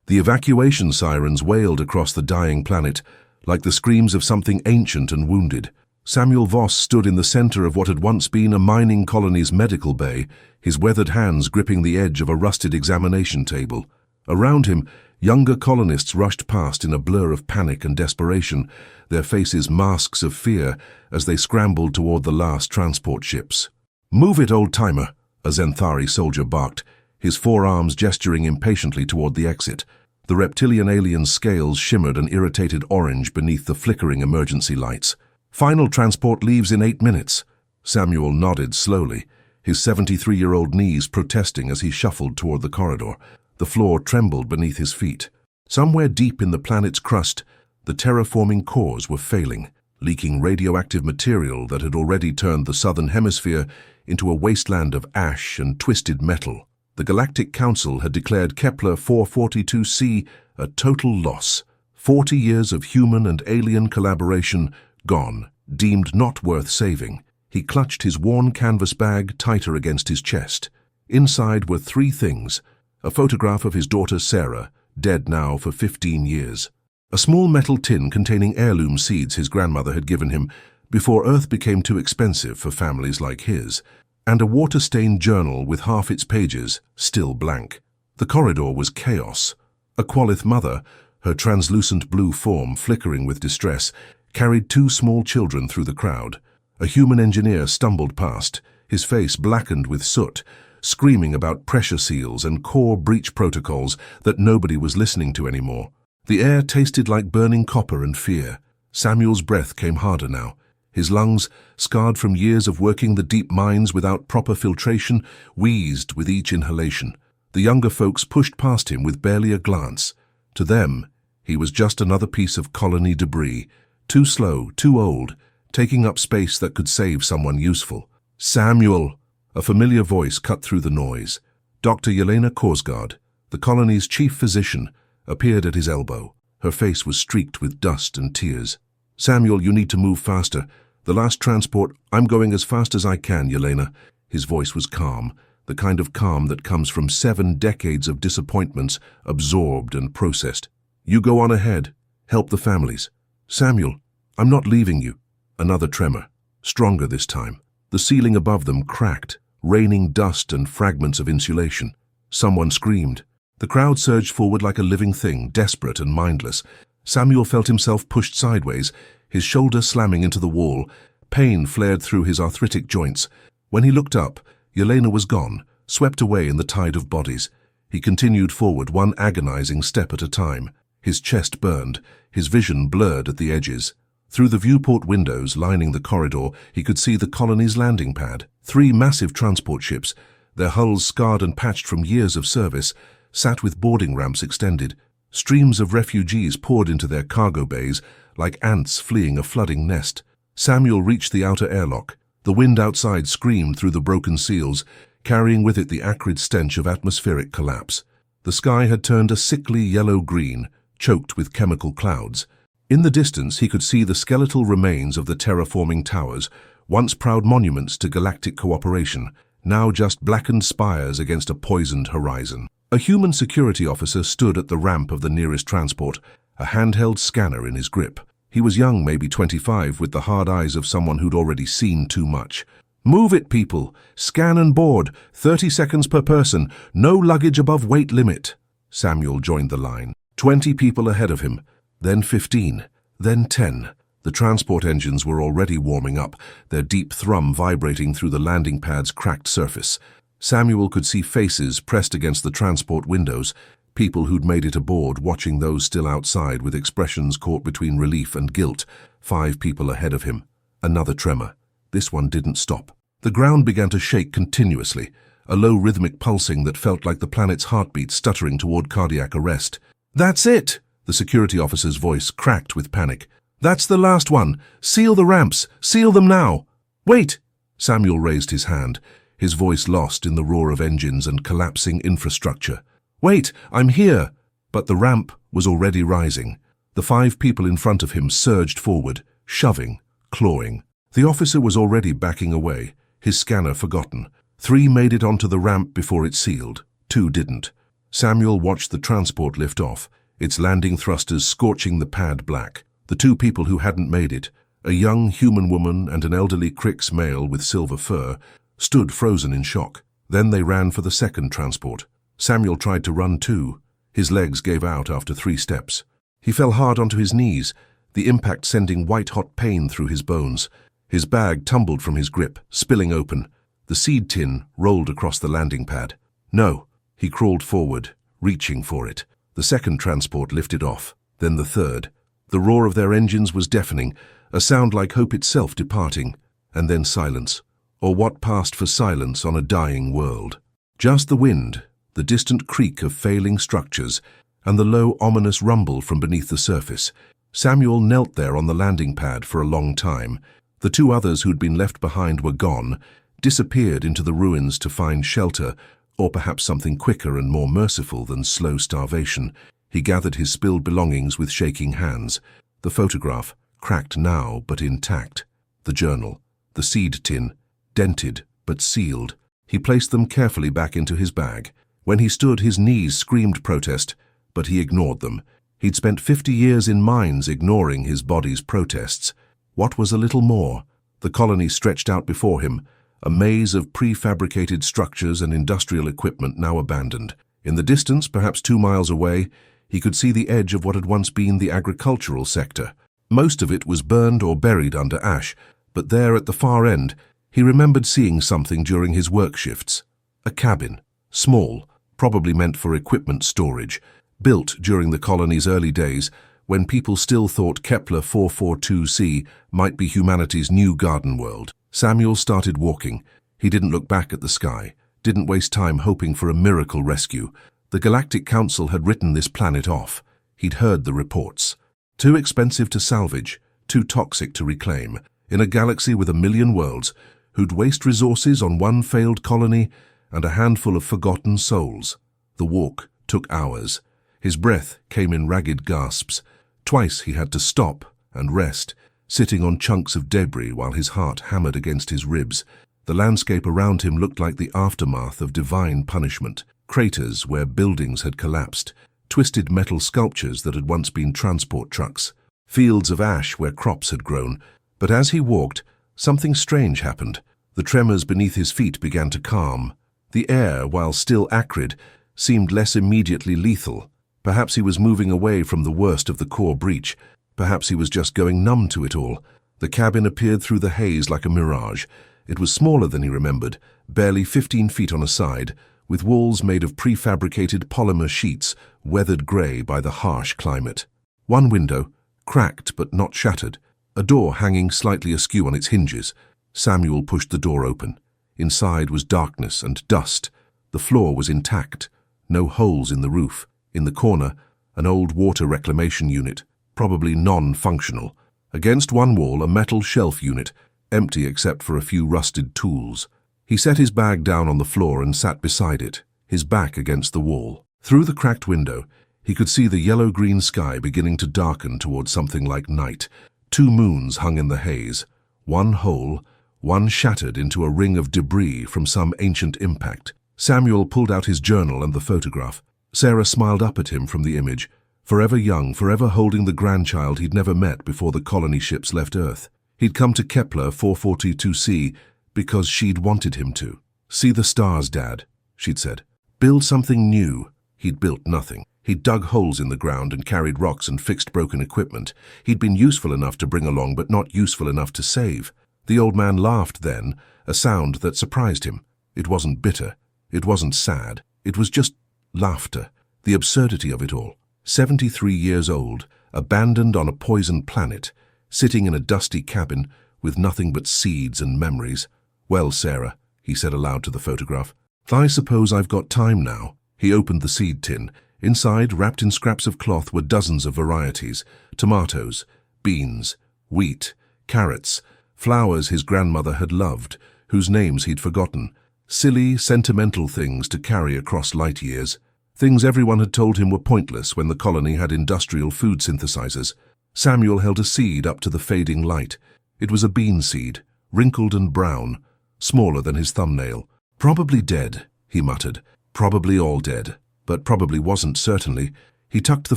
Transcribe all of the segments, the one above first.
The evacuation sirens wailed across the dying planet, like the screams of something ancient and wounded. Samuel Voss stood in the center of what had once been a mining colony's medical bay, his weathered hands gripping the edge of a rusted examination table. Around him, younger colonists rushed past in a blur of panic and desperation, their faces masks of fear as they scrambled toward the last transport ships. "Move it, old-timer," a Zenthari soldier barked, his forearms gesturing impatiently toward the exit. The reptilian alien's scales shimmered an irritated orange beneath the flickering emergency lights. "Final transport leaves in 8 minutes." Samuel nodded slowly, his 73-year-old knees protesting as he shuffled toward the corridor. The floor trembled beneath his feet. Somewhere deep in the planet's crust, the terraforming cores were failing, leaking radioactive material that had already turned the southern hemisphere into a wasteland of ash and twisted metal. The Galactic Council had declared Kepler 442c a total loss. 40 years of human and alien collaboration gone, deemed not worth saving. He clutched his worn canvas bag tighter against his chest. Inside were 3 things: a photograph of his daughter Sarah, dead now for 15 years, a small metal tin containing heirloom seeds his grandmother had given him before Earth became too expensive for families like his, and a water-stained journal with half its pages still blank. The corridor was chaos. A Qualith mother, her translucent blue form flickering with distress, carried 2 small children through the crowd. A human engineer stumbled past, his face blackened with soot, screaming about pressure seals and core breach protocols that nobody was listening to anymore. The air tasted like burning copper and fear. Samuel's breath came harder now. His lungs, scarred from years of working the deep mines without proper filtration, wheezed with each inhalation. The younger folks pushed past him with barely a glance. To them, he was just another piece of colony debris, too slow, too old, taking up space that could save someone useful. "Samuel!" A familiar voice cut through the noise. Dr. Yelena Korsgaard, the colony's chief physician, appeared at his elbow. Her face was streaked with dust and tears. "Samuel, you need to move faster. The last transport—" "I'm going as fast as I can, Yelena." His voice was calm, the kind of calm that comes from 7 decades of disappointments absorbed and processed. "You go on ahead. Help the families." "Samuel, I'm not leaving you." Another tremor, stronger this time. The ceiling above them cracked, raining dust and fragments of insulation. Someone screamed. The crowd surged forward like a living thing, desperate and mindless. Samuel felt himself pushed sideways, his shoulder slamming into the wall. Pain flared through his arthritic joints. When he looked up, Yelena was gone, swept away in the tide of bodies. He continued forward, one agonizing step at a time. His chest burned, his vision blurred at the edges. Through the viewport windows lining the corridor, he could see the colony's landing pad. 3 massive transport ships, their hulls scarred and patched from years of service, sat with boarding ramps extended. Streams of refugees poured into their cargo bays like ants fleeing a flooding nest. Samuel reached the outer airlock. The wind outside screamed through the broken seals, carrying with it the acrid stench of atmospheric collapse. The sky had turned a sickly yellow-green, choked with chemical clouds. In the distance, he could see the skeletal remains of the terraforming towers, once proud monuments to galactic cooperation, now just blackened spires against a poisoned horizon. A human security officer stood at the ramp of the nearest transport, a handheld scanner in his grip. He was young, maybe 25, with the hard eyes of someone who'd already seen too much. "Move it, people! Scan and board! 30 seconds per person! No luggage above weight limit!" Samuel joined the line. 20 people ahead of him, then 15, then 10. The transport engines were already warming up, their deep thrum vibrating through the landing pad's cracked surface. Samuel could see faces pressed against the transport windows, people who'd made it aboard watching those still outside with expressions caught between relief and guilt. 5 people ahead of him. Another tremor. This one didn't stop. The ground began to shake continuously, a low rhythmic pulsing that felt like the planet's heartbeat stuttering toward cardiac arrest. "That's it!" The security officer's voice cracked with panic. "That's the last one! Seal the ramps! Seal them now!" "Wait!" Samuel raised his hand, his voice lost in the roar of engines and collapsing infrastructure. "Wait! I'm here!" But the ramp was already rising. The 5 people in front of him surged forward, shoving, clawing. The officer was already backing away, his scanner forgotten. 3 made it onto the ramp before it sealed. 2 didn't. Samuel watched the transport lift off, its landing thrusters scorching the pad black. The two people who hadn't made it, a young human woman and an elderly Crix male with silver fur, stood frozen in shock. Then they ran for the second transport. Samuel tried to run too. His legs gave out after 3 steps. He fell hard onto his knees, the impact sending white-hot pain through his bones. His bag tumbled from his grip, spilling open. The seed tin rolled across the landing pad. No, he crawled forward, reaching for it. The second transport lifted off, then the third. The roar of their engines was deafening, a sound like hope itself departing, and then silence, or what passed for silence on a dying world. Just the wind, the distant creak of failing structures, and the low, ominous rumble from beneath the surface. Samuel knelt there on the landing pad for a long time. The 2 others who'd been left behind were gone, disappeared into the ruins to find shelter, or perhaps something quicker and more merciful than slow starvation. He gathered his spilled belongings with shaking hands. The photograph, cracked now but intact. The journal, the seed tin, dented but sealed. He placed them carefully back into his bag. When he stood, his knees screamed protest, but he ignored them. He'd spent 50 years in mines ignoring his body's protests. What was a little more? The colony stretched out before him, a maze of prefabricated structures and industrial equipment now abandoned. In the distance, perhaps 2 miles away, he could see the edge of what had once been the agricultural sector. Most of it was burned or buried under ash, but there at the far end, he remembered seeing something during his work shifts. A cabin, small, probably meant for equipment storage, built during the colony's early days, when people still thought Kepler 442c might be humanity's new garden world. Samuel started walking. He didn't look back at the sky, didn't waste time hoping for a miracle rescue. The Galactic Council had written this planet off. He'd heard the reports. Too expensive to salvage, too toxic to reclaim. In a galaxy with 1 million worlds, who'd waste resources on one failed colony and a handful of forgotten souls. The walk took hours. His breath came in ragged gasps. Twice he had to stop and rest, sitting on chunks of debris while his heart hammered against his ribs. The landscape around him looked like the aftermath of divine punishment. Craters where buildings had collapsed, twisted metal sculptures that had once been transport trucks, fields of ash where crops had grown. But as he walked, something strange happened. The tremors beneath his feet began to calm. The air, while still acrid, seemed less immediately lethal. Perhaps he was moving away from the worst of the core breach. Perhaps he was just going numb to it all. The cabin appeared through the haze like a mirage. It was smaller than he remembered, barely 15 feet on a side, with walls made of prefabricated polymer sheets, weathered grey by the harsh climate. One window, cracked but not shattered, a door hanging slightly askew on its hinges. Samuel pushed the door open. Inside was darkness and dust. The floor was intact, no holes in the roof. In the corner, an old water reclamation unit, probably non-functional. Against one wall, a metal shelf unit, empty except for a few rusted tools. He set his bag down on the floor and sat beside it, his back against the wall. Through the cracked window, he could see the yellow-green sky beginning to darken toward something like night. 2 moons hung in the haze, one whole, one shattered into a ring of debris from some ancient impact. Samuel pulled out his journal and the photograph. Sarah smiled up at him from the image, forever young, forever holding the grandchild he'd never met before the colony ships left Earth. He'd come to Kepler 442c because she'd wanted him to. "See the stars, Dad," she'd said. "Build something new." He'd built nothing. He'd dug holes in the ground and carried rocks and fixed broken equipment. He'd been useful enough to bring along, but not useful enough to save. The old man laughed then, a sound that surprised him. It wasn't bitter. It wasn't sad. It was just laughter. The absurdity of it all. 73 years old, abandoned on a poisoned planet, sitting in a dusty cabin with nothing but seeds and memories. "Well, Sarah," he said aloud to the photograph, "I suppose I've got time now." He opened the seed tin. Inside, wrapped in scraps of cloth, were dozens of varieties: tomatoes, beans, wheat, carrots, flowers his grandmother had loved, whose names he'd forgotten. Silly, sentimental things to carry across light years. Things everyone had told him were pointless when the colony had industrial food synthesizers. Samuel held a seed up to the fading light. It was a bean seed, wrinkled and brown, smaller than his thumbnail. "Probably dead," he muttered. "Probably all dead." but probably wasn't certainly. He tucked the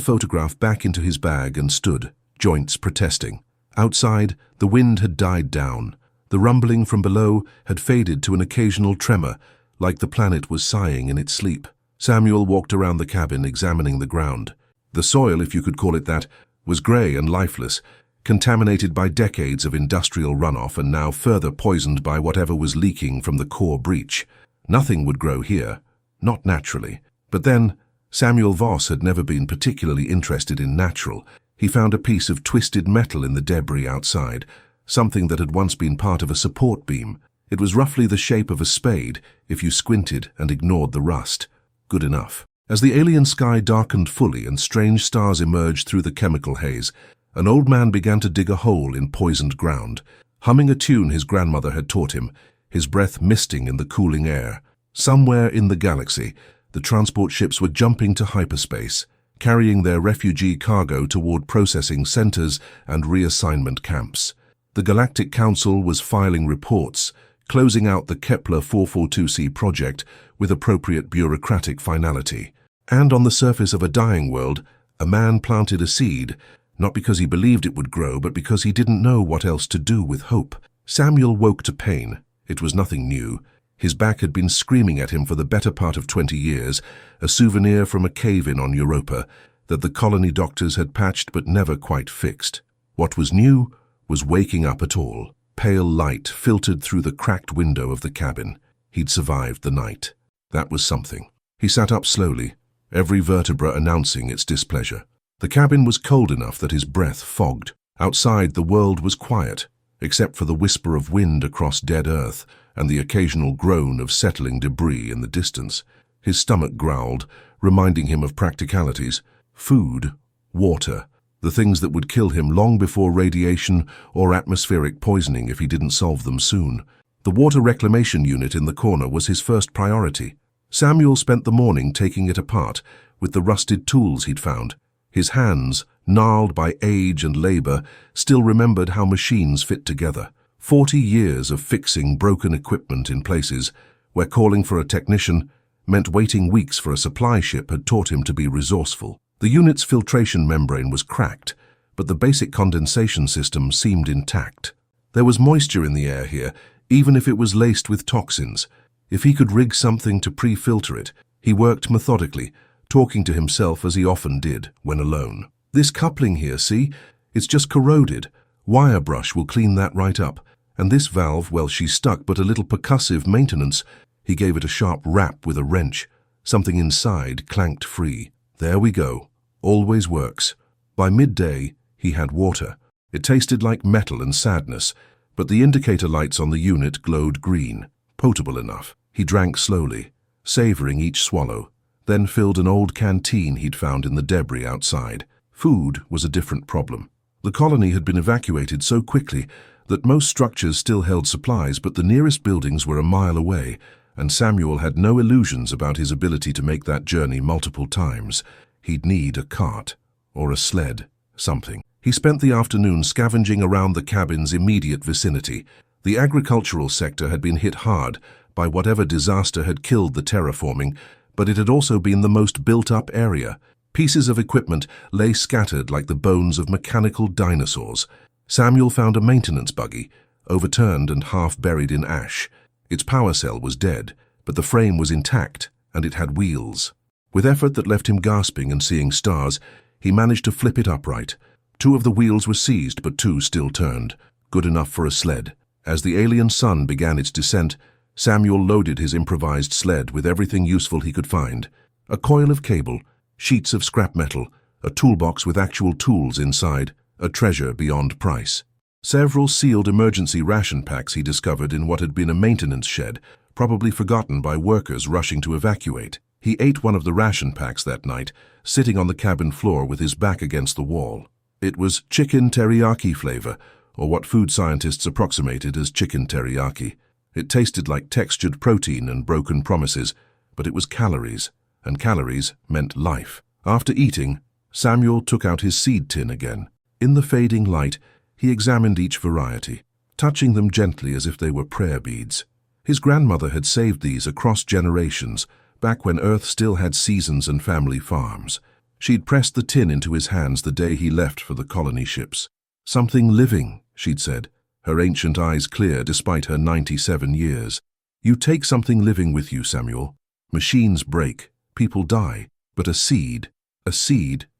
photograph back into his bag and stood, joints protesting. Outside, the wind had died down. The rumbling from below had faded to an occasional tremor, like the planet was sighing in its sleep. Samuel walked around the cabin, examining the ground. The soil, if you could call it that, was grey and lifeless, contaminated by decades of industrial runoff and now further poisoned by whatever was leaking from the core breach. Nothing would grow here, not naturally. But then, Samuel Voss had never been particularly interested in natural. He found a piece of twisted metal in the debris outside, something that had once been part of a support beam. It was roughly the shape of a spade if you squinted and ignored the rust. Good enough. As the alien sky darkened fully and strange stars emerged through the chemical haze, an old man began to dig a hole in poisoned ground, humming a tune his grandmother had taught him, his breath misting in the cooling air. Somewhere in the galaxy, the transport ships were jumping to hyperspace, carrying their refugee cargo toward processing centers and reassignment camps. The Galactic Council was filing reports, closing out the Kepler 442c project with appropriate bureaucratic finality. And on the surface of a dying world, a man planted a seed, not because he believed it would grow, but because he didn't know what else to do with hope. Samuel woke to pain. It was nothing new. His back had been screaming at him for the better part of 20 years, a souvenir from a cave-in on Europa that the colony doctors had patched but never quite fixed. What was new was waking up at all. Pale light filtered through the cracked window of the cabin. He'd survived the night. That was something. He sat up slowly, every vertebra announcing its displeasure. The cabin was cold enough that his breath fogged. Outside, the world was quiet, except for the whisper of wind across dead earth and the occasional groan of settling debris in the distance. His stomach growled, reminding him of practicalities. Food, water, the things that would kill him long before radiation or atmospheric poisoning if he didn't solve them soon. The water reclamation unit in the corner was his first priority. Samuel spent the morning taking it apart with the rusted tools he'd found. His hands, gnarled by age and labor, still remembered how machines fit together. 40 years of fixing broken equipment in places where calling for a technician meant waiting weeks for a supply ship had taught him to be resourceful. The unit's filtration membrane was cracked, but the basic condensation system seemed intact. There was moisture in the air here, even if it was laced with toxins. If he could rig something to pre-filter it, he worked methodically, talking to himself as he often did when alone. This coupling here, see? It's just corroded. Wire brush will clean that right up. And this valve, well, she's stuck, but a little percussive maintenance. He gave it a sharp rap with a wrench. Something inside clanked free. There we go. Always works. By midday, he had water. It tasted like metal and sadness, but the indicator lights on the unit glowed green, potable enough. He drank slowly, savoring each swallow, then filled an old canteen he'd found in the debris outside. Food was a different problem. The colony had been evacuated so quickly that most structures still held supplies, but the nearest buildings were a mile away, and Samuel had no illusions about his ability to make that journey multiple times. He'd need a cart, or a sled, something. He spent the afternoon scavenging around the cabin's immediate vicinity. The agricultural sector had been hit hard by whatever disaster had killed the terraforming, but it had also been the most built-up area. Pieces of equipment lay scattered like the bones of mechanical dinosaurs. Samuel found a maintenance buggy, overturned and half buried in ash. Its power cell was dead, but the frame was intact, and it had wheels. With effort that left him gasping and seeing stars, he managed to flip it upright. 2 of the wheels were seized, but 2 still turned, good enough for a sled. As the alien sun began its descent, Samuel loaded his improvised sled with everything useful he could find. A coil of cable, sheets of scrap metal, a toolbox with actual tools inside, a treasure beyond price. Several sealed emergency ration packs he discovered in what had been a maintenance shed, probably forgotten by workers rushing to evacuate. He ate one of the ration packs that night, sitting on the cabin floor with his back against the wall. It was chicken teriyaki flavor, or what food scientists approximated as chicken teriyaki. It tasted like textured protein and broken promises, but it was calories, and calories meant life. After eating, Samuel took out his seed tin again. In the fading light, he examined each variety, touching them gently as if they were prayer beads. His grandmother had saved these across generations, back when Earth still had seasons and family farms. She'd pressed the tin into his hands the day he left for the colony ships. "Something living," she'd said, her ancient eyes clear despite her 97 years. "You take something living with you, Samuel. Machines break, people die, but a seed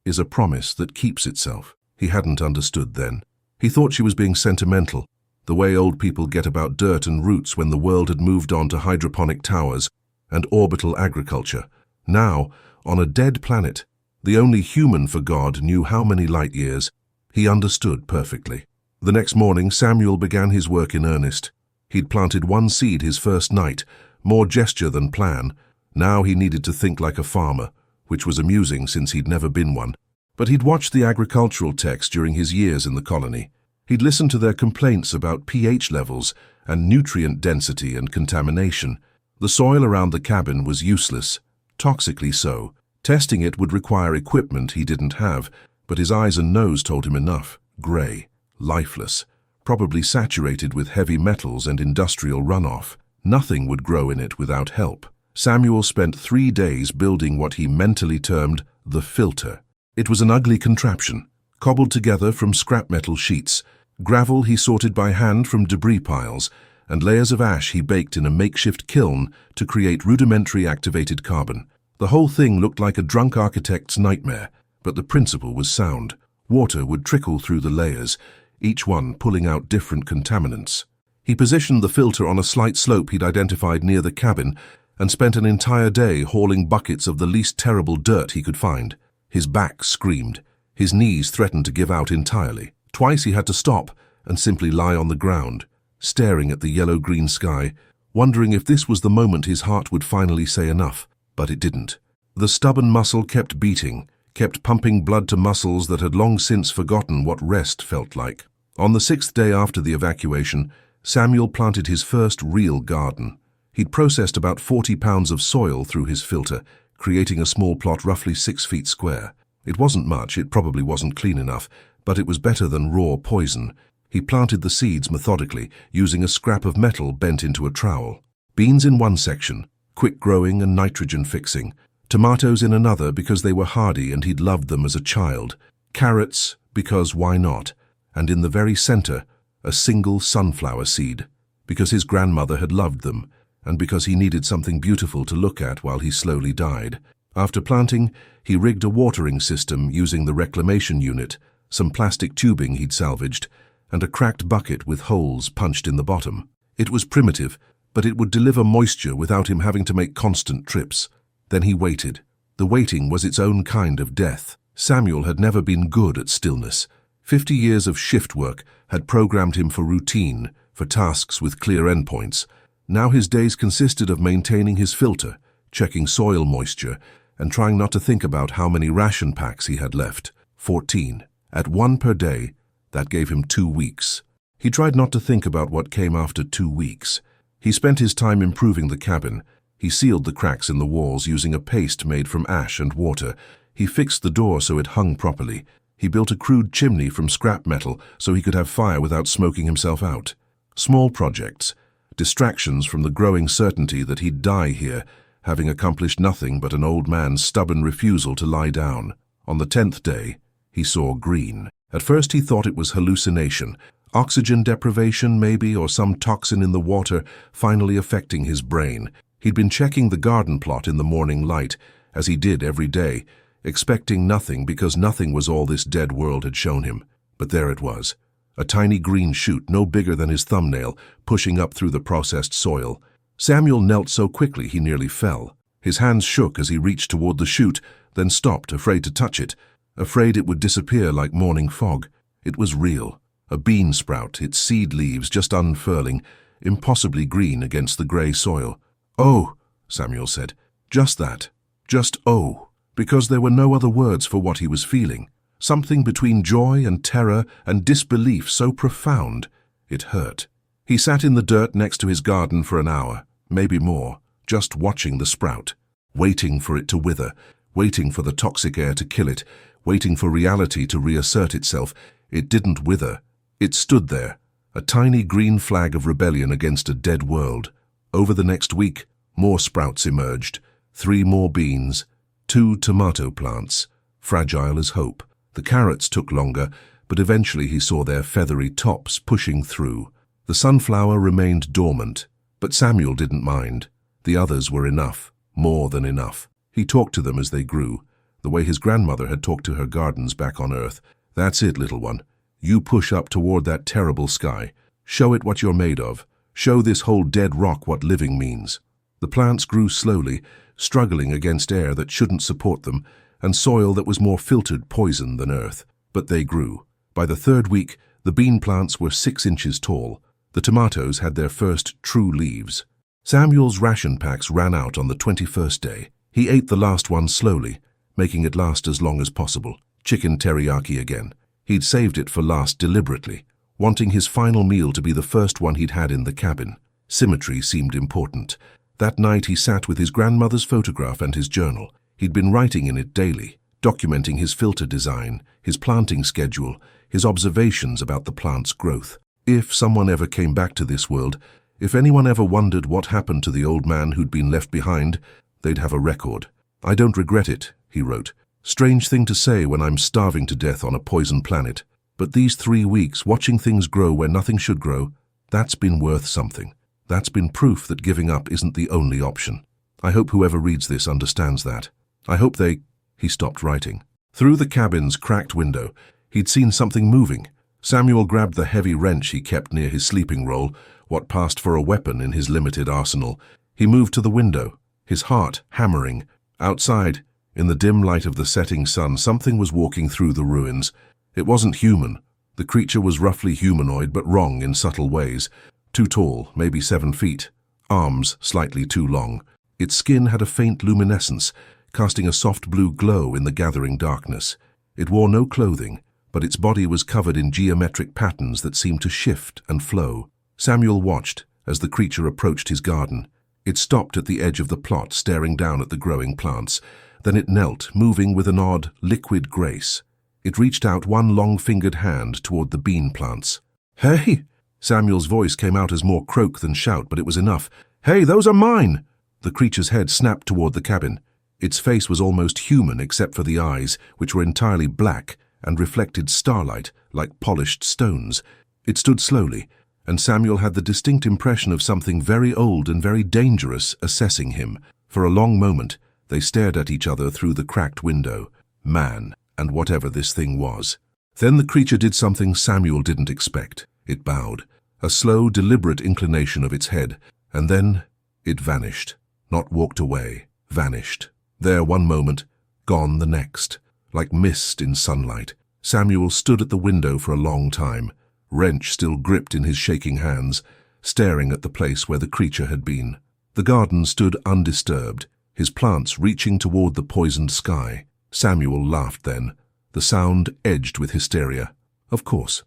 is a promise that keeps itself." He hadn't understood then. He thought she was being sentimental, the way old people get about dirt and roots when the world had moved on to hydroponic towers and orbital agriculture. Now, on a dead planet, the only human for God knew how many light years. He understood perfectly. The next morning, Samuel began his work in earnest. He'd planted one seed his first night, more gesture than plan. Now he needed to think like a farmer, which was amusing since he'd never been one. But he'd watched the agricultural techs during his years in the colony. He'd listened to their complaints about pH levels and nutrient density and contamination. The soil around the cabin was useless, toxically so. Testing it would require equipment he didn't have, but his eyes and nose told him enough. Grey, lifeless, probably saturated with heavy metals and industrial runoff. Nothing would grow in it without help. Samuel spent 3 days building what he mentally termed the filter. It was an ugly contraption, cobbled together from scrap metal sheets. Gravel he sorted by hand from debris piles, and layers of ash he baked in a makeshift kiln to create rudimentary activated carbon. The whole thing looked like a drunk architect's nightmare, but the principle was sound. Water would trickle through the layers, each one pulling out different contaminants. He positioned the filter on a slight slope he'd identified near the cabin and spent an entire day hauling buckets of the least terrible dirt he could find. His back screamed. His knees threatened to give out entirely. Twice he had to stop and simply lie on the ground, staring at the yellow-green sky, wondering if this was the moment his heart would finally say enough. But it didn't. The stubborn muscle kept beating, kept pumping blood to muscles that had long since forgotten what rest felt like. On the 6th day after the evacuation, Samuel planted his first real garden. He'd processed about 40 pounds of soil through his filter, creating a small plot roughly 6 feet square. It wasn't much, it probably wasn't clean enough, but it was better than raw poison. He planted the seeds methodically, using a scrap of metal bent into a trowel. Beans in one section, quick-growing and nitrogen-fixing. Tomatoes in another because they were hardy and he'd loved them as a child. Carrots because why not? And in the very center, a single sunflower seed, because his grandmother had loved them, and because he needed something beautiful to look at while he slowly died. After planting, he rigged a watering system using the reclamation unit, some plastic tubing he'd salvaged, and a cracked bucket with holes punched in the bottom. It was primitive, but it would deliver moisture without him having to make constant trips. Then he waited. The waiting was its own kind of death. Samuel had never been good at stillness. 50 years of shift work had programmed him for routine, for tasks with clear endpoints. Now his days consisted of maintaining his filter, checking soil moisture, and trying not to think about how many ration packs he had left. 14. At 1 per day, that gave him 2 weeks. He tried not to think about what came after 2 weeks. He spent his time improving the cabin. He sealed the cracks in the walls using a paste made from ash and water. He fixed the door so it hung properly. He built a crude chimney from scrap metal so he could have fire without smoking himself out. Small projects, distractions from the growing certainty that he'd die here, having accomplished nothing but an old man's stubborn refusal to lie down. On the 10th day, he saw green. At first he thought it was hallucination, oxygen deprivation maybe, or some toxin in the water finally affecting his brain. He'd been checking the garden plot in the morning light, as he did every day, expecting nothing because nothing was all this dead world had shown him. But there it was, a tiny green shoot no bigger than his thumbnail, pushing up through the processed soil. Samuel knelt so quickly he nearly fell. His hands shook as he reached toward the shoot, then stopped, afraid to touch it, afraid it would disappear like morning fog. It was real, a bean sprout, its seed leaves just unfurling, impossibly green against the grey soil. "Oh," Samuel said, "just that, just oh," because there were no other words for what he was feeling. Something between joy and terror and disbelief so profound, it hurt. He sat in the dirt next to his garden for an hour, maybe more, just watching the sprout, waiting for it to wither, waiting for the toxic air to kill it, waiting for reality to reassert itself. It didn't wither. It stood there, a tiny green flag of rebellion against a dead world. Over the next week, more sprouts emerged, 3 more beans, 2 tomato plants, fragile as hope. The carrots took longer, but eventually he saw their feathery tops pushing through. The sunflower remained dormant, but Samuel didn't mind. The others were enough, more than enough. He talked to them as they grew, the way his grandmother had talked to her gardens back on Earth. That's it, little one. You push up toward that terrible sky. Show it what you're made of. Show this whole dead rock what living means. The plants grew slowly, struggling against air that shouldn't support them, and soil that was more filtered poison than earth. But they grew. By the 3rd week, the bean plants were 6 inches tall. The tomatoes had their first true leaves. Samuel's ration packs ran out on the 21st day. He ate the last one slowly, making it last as long as possible. Chicken teriyaki again. He'd saved it for last deliberately, wanting his final meal to be the first one he'd had in the cabin. Symmetry seemed important. That night he sat with his grandmother's photograph and his journal. He'd been writing in it daily, documenting his filter design, his planting schedule, his observations about the plant's growth. If someone ever came back to this world, if anyone ever wondered what happened to the old man who'd been left behind, they'd have a record. I don't regret it, he wrote. Strange thing to say when I'm starving to death on a poison planet. But these 3 weeks, watching things grow where nothing should grow, that's been worth something. That's been proof that giving up isn't the only option. I hope whoever reads this understands that. I hope they... He stopped writing. Through the cabin's cracked window, he'd seen something moving. Samuel grabbed the heavy wrench he kept near his sleeping roll, what passed for a weapon in his limited arsenal. He moved to the window, his heart hammering. Outside, in the dim light of the setting sun, something was walking through the ruins. It wasn't human. The creature was roughly humanoid, but wrong in subtle ways. Too tall, maybe 7 feet. Arms slightly too long. Its skin had a faint luminescence, casting a soft blue glow in the gathering darkness. It wore no clothing, but its body was covered in geometric patterns that seemed to shift and flow. Samuel watched as the creature approached his garden. It stopped at the edge of the plot, staring down at the growing plants. Then it knelt, moving with an odd, liquid grace. It reached out one long-fingered hand toward the bean plants. "Hey!" Samuel's voice came out as more croak than shout, but it was enough. "Hey, those are mine!" The creature's head snapped toward the cabin. Its face was almost human except for the eyes, which were entirely black and reflected starlight like polished stones. It stood slowly, and Samuel had the distinct impression of something very old and very dangerous assessing him. For a long moment, they stared at each other through the cracked window. Man, and whatever this thing was. Then the creature did something Samuel didn't expect. It bowed, a slow, deliberate inclination of its head, and then it vanished. Not walked away, vanished. There one moment, gone the next. Like mist in sunlight. Samuel stood at the window for a long time, wrench still gripped in his shaking hands, staring at the place where the creature had been. The garden stood undisturbed, his plants reaching toward the poisoned sky. Samuel laughed then, the sound edged with hysteria. Of course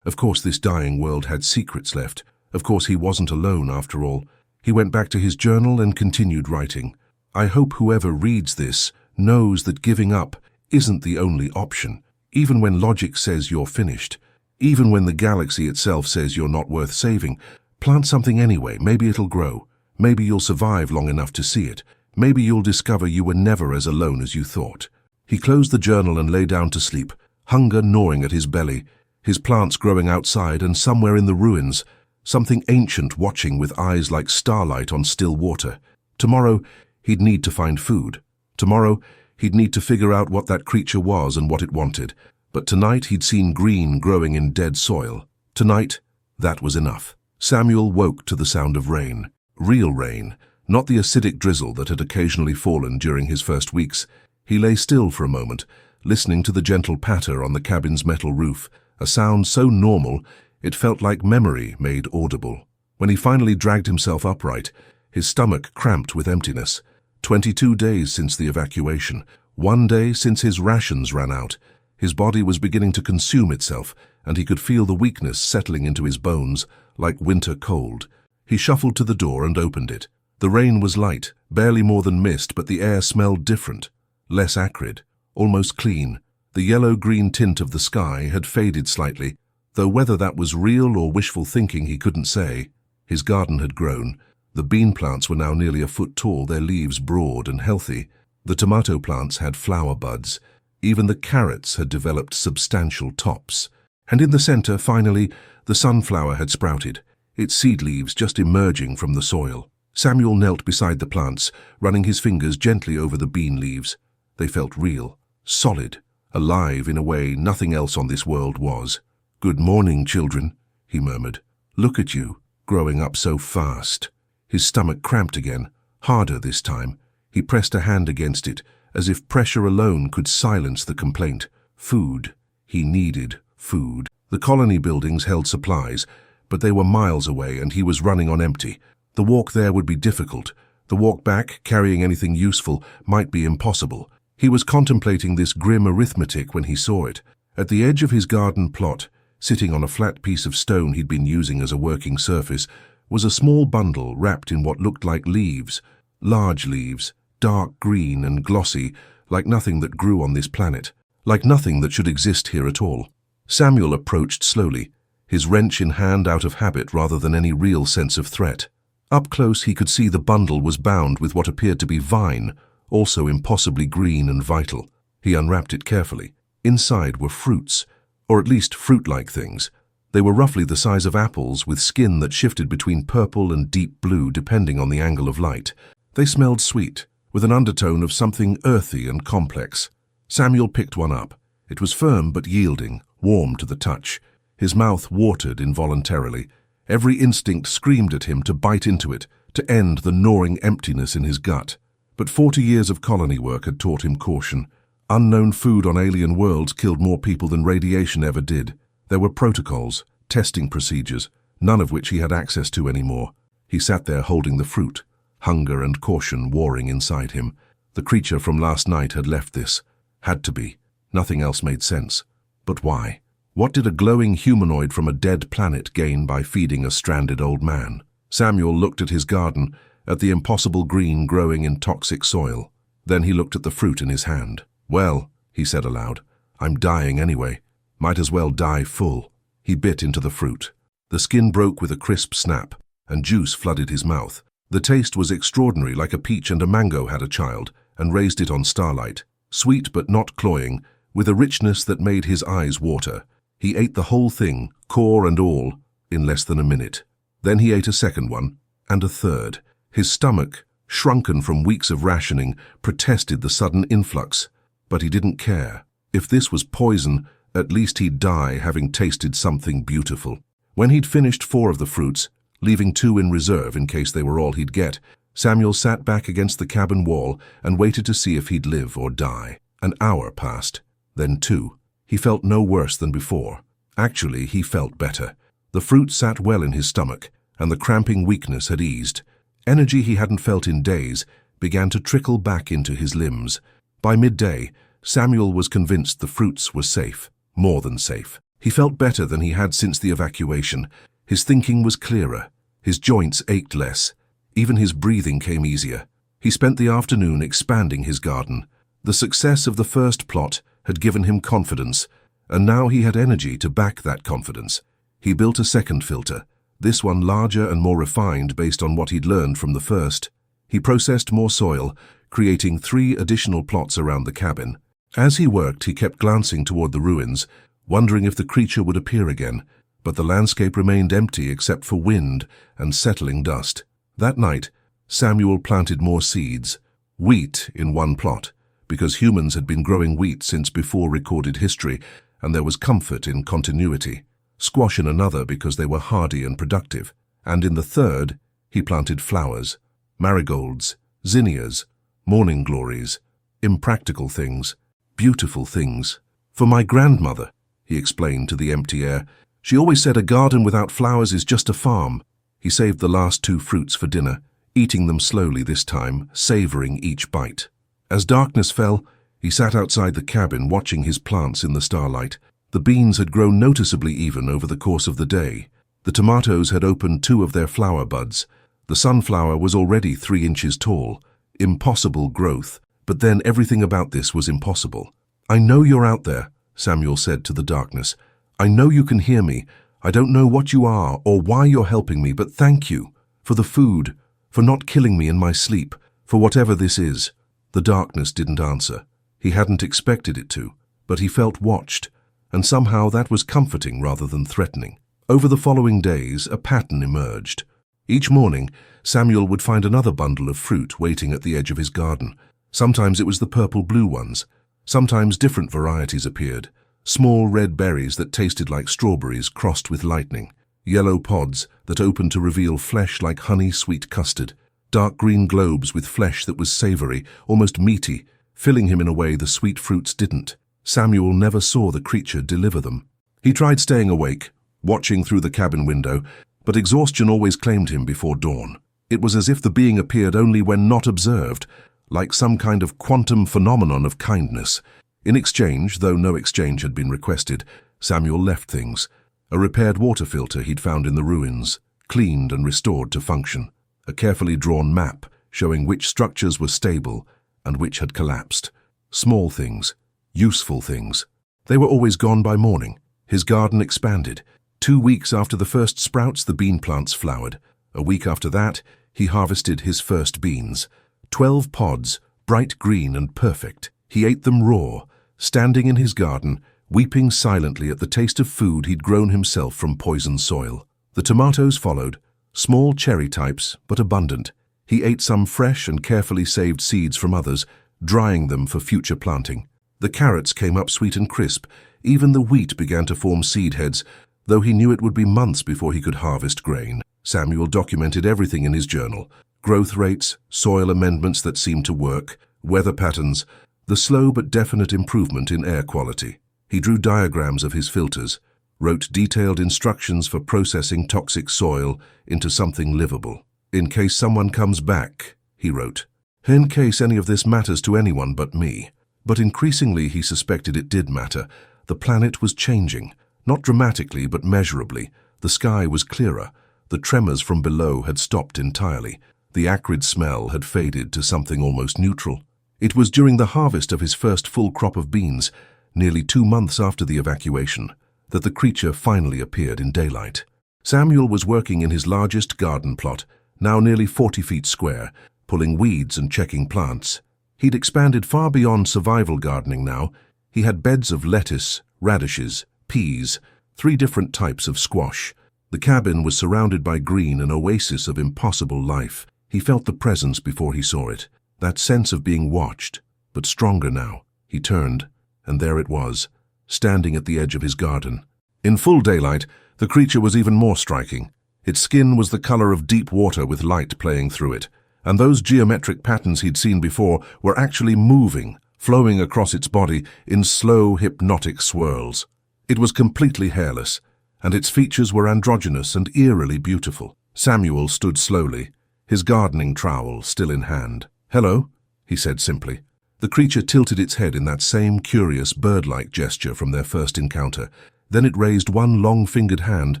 this dying world had secrets left. Of course he wasn't alone after all. He went back to his journal and continued writing. I hope whoever reads this knows that giving up isn't the only option, even when logic says you're finished, even when the galaxy itself says you're not worth saving. Plant something anyway, maybe it'll grow. Maybe you'll survive long enough to see it. Maybe you'll discover you were never as alone as you thought. He closed the journal and lay down to sleep, hunger gnawing at his belly, his plants growing outside and somewhere in the ruins, something ancient watching with eyes like starlight on still water. Tomorrow, he'd need to find food. Tomorrow, he'd need to figure out what that creature was and what it wanted. But tonight he'd seen green growing in dead soil. Tonight, that was enough. Samuel woke to the sound of rain. Real rain, not the acidic drizzle that had occasionally fallen during his first weeks. He lay still for a moment, listening to the gentle patter on the cabin's metal roof, a sound so normal it felt like memory made audible. When he finally dragged himself upright, his stomach cramped with emptiness. 22 days since the evacuation, 1 day since his rations ran out. His body was beginning to consume itself, and he could feel the weakness settling into his bones, like winter cold. He shuffled to the door and opened it. The rain was light, barely more than mist, but the air smelled different, less acrid, almost clean. The yellow-green tint of the sky had faded slightly, though whether that was real or wishful thinking he couldn't say. His garden had grown. The bean plants were now nearly a foot tall, their leaves broad and healthy. The tomato plants had flower buds. Even the carrots had developed substantial tops. And in the center, finally, the sunflower had sprouted, its seed leaves just emerging from the soil. Samuel knelt beside the plants, running his fingers gently over the bean leaves. They felt real, solid, alive in a way nothing else on this world was. "Good morning, children," he murmured. "Look at you, growing up so fast." His stomach cramped again, harder this time. He pressed a hand against it, as if pressure alone could silence the complaint. Food. He needed food. The colony buildings held supplies, but they were miles away and he was running on empty. The walk there would be difficult. The walk back, carrying anything useful, might be impossible. He was contemplating this grim arithmetic when he saw it. At the edge of his garden plot, sitting on a flat piece of stone he'd been using as a working surface, was a small bundle wrapped in what looked like leaves. Large leaves, dark green and glossy, like nothing that grew on this planet, like nothing that should exist here at all. Samuel approached slowly, his wrench in hand out of habit rather than any real sense of threat. Up close he could see the bundle was bound with what appeared to be vine, also impossibly green and vital. He unwrapped it carefully. Inside were fruits, or at least fruit-like things. They were roughly the size of apples, with skin that shifted between purple and deep blue depending on the angle of light. They smelled sweet, with an undertone of something earthy and complex. Samuel picked one up. It was firm but yielding, warm to the touch. His mouth watered involuntarily. Every instinct screamed at him to bite into it, to end the gnawing emptiness in his gut. But 40 years of colony work had taught him caution. Unknown food on alien worlds killed more people than radiation ever did. There were protocols, testing procedures, none of which he had access to anymore. He sat there holding the fruit, hunger and caution warring inside him. The creature from last night had left this. Had to be. Nothing else made sense. But why? What did a glowing humanoid from a dead planet gain by feeding a stranded old man? Samuel looked at his garden, at the impossible green growing in toxic soil. Then he looked at the fruit in his hand. "Well," he said aloud, "I'm dying anyway. Might as well die full." He bit into the fruit. The skin broke with a crisp snap, and juice flooded his mouth. The taste was extraordinary, like a peach and a mango had a child, and raised it on starlight. Sweet but not cloying, with a richness that made his eyes water. He ate the whole thing, core and all, in less than a minute. Then he ate a second one, and a third. His stomach, shrunken from weeks of rationing, protested the sudden influx. But he didn't care. If this was poison, at least he'd die having tasted something beautiful. When he'd finished 4 of the fruits, leaving 2 in reserve in case they were all he'd get, Samuel sat back against the cabin wall and waited to see if he'd live or die. An hour passed, then 2. He felt no worse than before. Actually, he felt better. The fruit sat well in his stomach, and the cramping weakness had eased. Energy he hadn't felt in days began to trickle back into his limbs. By midday, Samuel was convinced the fruits were safe. More than safe. He felt better than he had since the evacuation. His thinking was clearer. His joints ached less. Even his breathing came easier. He spent the afternoon expanding his garden. The success of the first plot had given him confidence, and now he had energy to back that confidence. He built a second filter, this one larger and more refined based on what he'd learned from the first. He processed more soil, creating 3 additional plots around the cabin. As he worked, he kept glancing toward the ruins, wondering if the creature would appear again, but the landscape remained empty except for wind and settling dust. That night, Samuel planted more seeds. Wheat in one plot, because humans had been growing wheat since before recorded history, and there was comfort in continuity. Squash in another because they were hardy and productive. And in the third, he planted flowers, marigolds, zinnias, morning glories, impractical things, beautiful things. "For my grandmother," he explained to the empty air. "She always said a garden without flowers is just a farm." He saved the last 2 fruits for dinner, eating them slowly this time, savoring each bite. As darkness fell, he sat outside the cabin watching his plants in the starlight. The beans had grown noticeably even over the course of the day. The tomatoes had opened 2 of their flower buds. The sunflower was already 3 inches tall. Impossible growth, but then everything about this was impossible. "I know you're out there," Samuel said to the darkness. "I know you can hear me. I don't know what you are or why you're helping me, but thank you. For the food, For not killing me in my sleep, for whatever this is." The darkness didn't answer. He hadn't expected it to, but he felt watched, and somehow that was comforting rather than threatening. Over the following days, a pattern emerged. Each morning, Samuel would find another bundle of fruit waiting at the edge of his garden. Sometimes it was the purple-blue ones. Sometimes different varieties appeared. Small red berries that tasted like strawberries crossed with lightning. Yellow pods that opened to reveal flesh like honey-sweet custard. Dark green globes with flesh that was savory, almost meaty, filling him in a way the sweet fruits didn't. Samuel never saw the creature deliver them. He tried staying awake, watching through the cabin window, but exhaustion always claimed him before dawn. It was as if the being appeared only when not observed, like some kind of quantum phenomenon of kindness. In exchange, though no exchange had been requested, Samuel left things. A repaired water filter he'd found in the ruins, cleaned and restored to function. A carefully drawn map showing which structures were stable and which had collapsed. Small things, useful things. They were always gone by morning. His garden expanded. 2 weeks after the first sprouts, the bean plants flowered. A week after that, he harvested his first beans. 12 pods, bright green and perfect. He ate them raw, standing in his garden, weeping silently at the taste of food he'd grown himself from poisoned soil. The tomatoes followed, small cherry types, but abundant. He ate some fresh and carefully saved seeds from others, drying them for future planting. The carrots came up sweet and crisp. Even the wheat began to form seed heads, though he knew it would be months before he could harvest grain. Samuel documented everything in his journal: growth rates, soil amendments that seemed to work, weather patterns, the slow but definite improvement in air quality. He drew diagrams of his filters, wrote detailed instructions for processing toxic soil into something livable. "In case someone comes back," he wrote. "In case any of this matters to anyone but me." But increasingly he suspected it did matter. The planet was changing. Not dramatically, but measurably. The sky was clearer. The tremors from below had stopped entirely. The acrid smell had faded to something almost neutral. It was during the harvest of his first full crop of beans, nearly 2 months after the evacuation, that the creature finally appeared in daylight. Samuel was working in his largest garden plot, now nearly 40 feet square, pulling weeds and checking plants. He'd expanded far beyond survival gardening now. He had beds of lettuce, radishes, peas, 3 different types of squash. The cabin was surrounded by green, an oasis of impossible life. He felt the presence before he saw it, that sense of being watched, but stronger now. He turned, and there it was, standing at the edge of his garden. In full daylight, the creature was even more striking. Its skin was the color of deep water with light playing through it, and those geometric patterns he'd seen before were actually moving, flowing across its body in slow, hypnotic swirls. It was completely hairless, and its features were androgynous and eerily beautiful. Samuel stood slowly, his gardening trowel still in hand. "Hello," he said simply. The creature tilted its head in that same curious, bird-like gesture from their first encounter. Then it raised one long-fingered hand